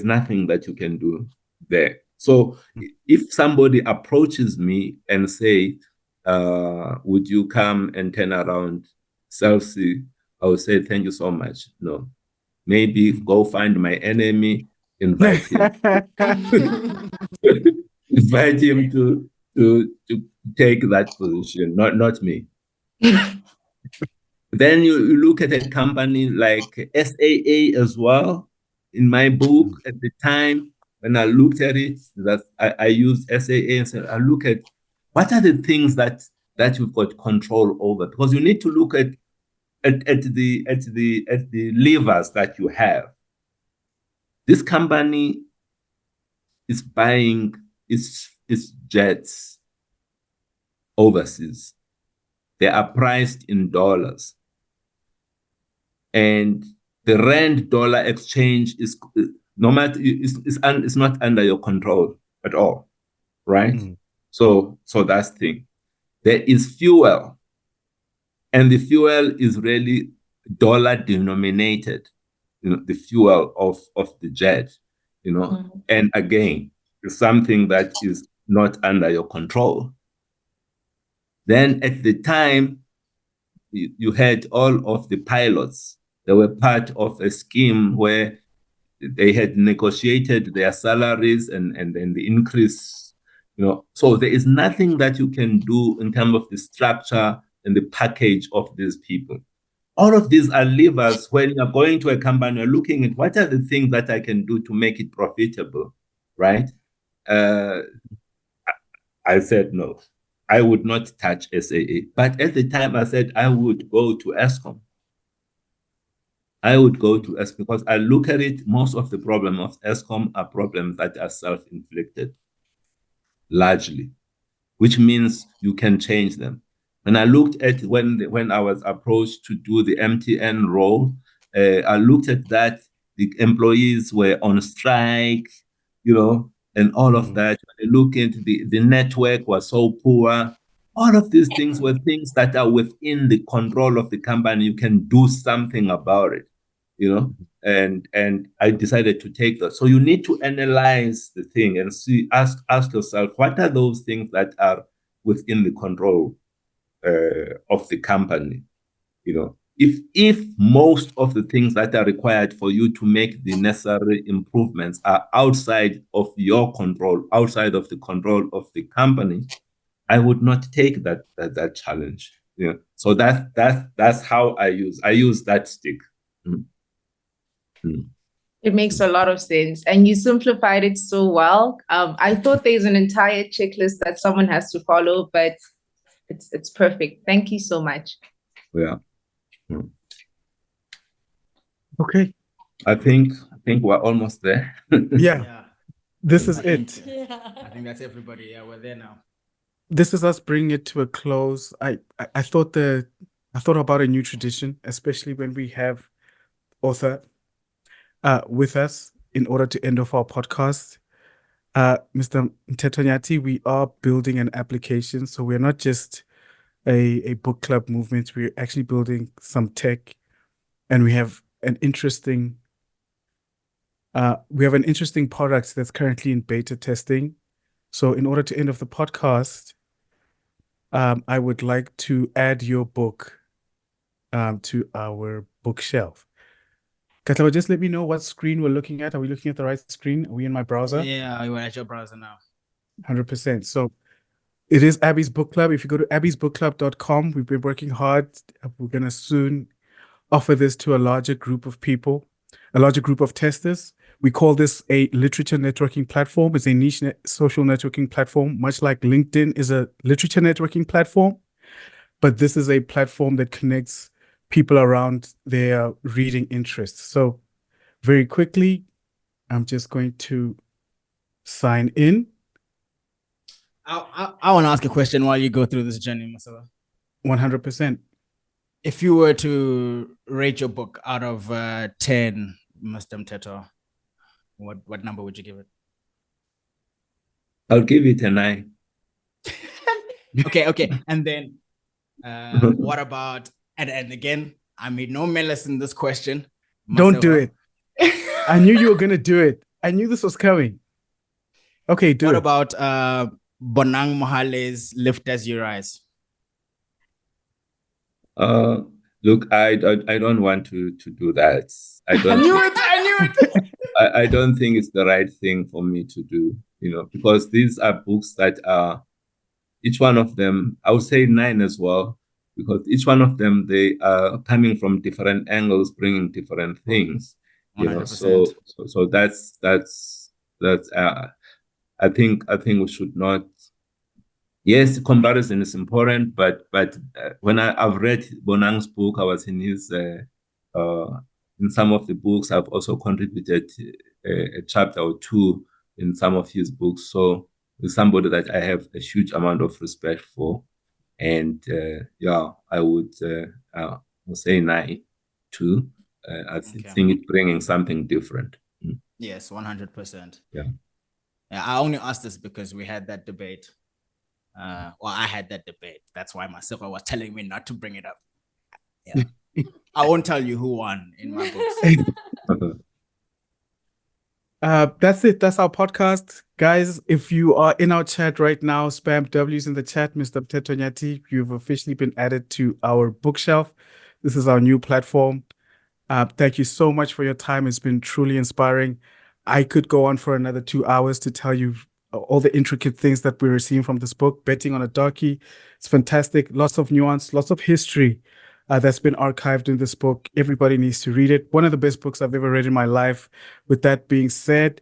nothing that you can do there. So if somebody approaches me and say, would you come and turn around Chelsea? I would say, thank you so much. No, maybe go find my enemy, invite him, invite him to take that position, not me. Then you look at a company like SAA as well. In my book at the time, when I looked at it, that I used SAA and said, I look at what are the things that you've got control over, because you need to look at at the levers that you have. This company is buying its jets overseas. They are priced in dollars. And the rand dollar exchange is no matter it's not under your control at all, right? So that's the thing. There is fuel, and the fuel is really dollar denominated, the fuel of the jet, and again, it's something that is not under your control. Then at the time, you had all of the pilots. They were part of a scheme where they had negotiated their salaries and the increase, So there is nothing that you can do in terms of the structure and the package of these people. All of these are levers. When you're going to a company, you're looking at what are the things that I can do to make it profitable, right? I said no. I would not touch SAA. But at the time, I said I would go to Eskom. I would go to Eskom because I look at it, most of the problem of Eskom are problems that are self-inflicted, largely, which means you can change them. When I looked at when I was approached to do the MTN role, I looked at that, the employees were on strike, and all of that. When I look into the network was so poor. All of these things were things that are within the control of the company. You can do something about it, and I decided to take that. So you need to analyze the thing and ask yourself, what are those things that are within the control of the company? If most of the things that are required for you to make the necessary improvements are outside of your control, outside of the control of the company, I would not take that challenge. So that's how I use that stick. It makes a lot of sense, and you simplified it so well. I thought there's an entire checklist that someone has to follow, but it's perfect. Thank you so much. Yeah. Okay. I think we're almost there. Yeah. This is it. I think that's everybody. Yeah, we're there now. This is us bringing it to a close. I thought about a new tradition, especially when we have author with us in order to end off our podcast. Mr. Mteto Nyati, we are building an application, so we're not just a book club movement. We're actually building some tech, and we have an interesting product that's currently in beta testing. So in order to end off the podcast, I would like to add your book to our bookshelf. Katlego, just let me know what screen we're looking at. Are we looking at the right screen? Are we in my browser? Yeah, we're at your browser now. 100%. So it is Abby's Book Club. If you go to abbysbookclub.com, we've been working hard. We're going to soon offer this to a larger group of people, a larger group of testers. We call this a literature networking platform. It's a niche social networking platform, much like LinkedIn is a literature networking platform. But this is a platform that connects people around their reading interests. So very quickly, I'm just going to sign in. I want to ask a question while you go through this journey, Masego. 100%. If you were to rate your book out of 10, Mr. Mteto, what number would you give it? I'll give it a 9. Okay. And then what about, and again, I made no malice in this question. Don't do it. I knew you were going to do it. I knew this was coming. Okay, do it. What about Bonang Mohale's Lift As You Rise? Look, I don't want to do that. I knew it. I don't think it's the right thing for me to do, because these are books that are, each one of them, I would say 9 as well, because each one of them, they are coming from different angles, bringing different things, 100%. So that's I think we should not, yes, comparison is important, but when I've read Bonang's book, I was in his in some of the books. I've also contributed a chapter or two in some of his books. So he's somebody that I have a huge amount of respect for, and I would say Nai too. I think it's bringing something different. Yes, 100%. Yeah. I only asked this because we had that debate. I had that debate. That's why Masego was telling me not to bring it up. Yeah. I won't tell you who won in my books. That's it. That's our podcast. Guys, if you are in our chat right now, spam W's in the chat, Mr. Mteto Nyati. You've officially been added to our bookshelf. This is our new platform. Thank you so much for your time. It's been truly inspiring. I could go on for another 2 hours to tell you all the intricate things that we're seeing from this book, Betting on a Darkie. It's fantastic. Lots of nuance, lots of history that's been archived in this book. Everybody needs to read it. One of the best books I've ever read in my life. With that being said,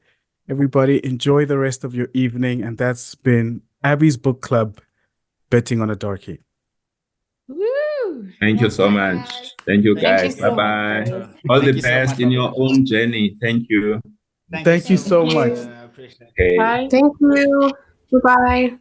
everybody enjoy the rest of your evening. And that's been Abby's Book Club, Betting on a Darkie. Woo! Thank you so much. Thank you, guys. Bye-bye. All the best in your own journey. Thank you. Thank you so much. Appreciate it. Okay. Bye. Thank you. Bye-bye.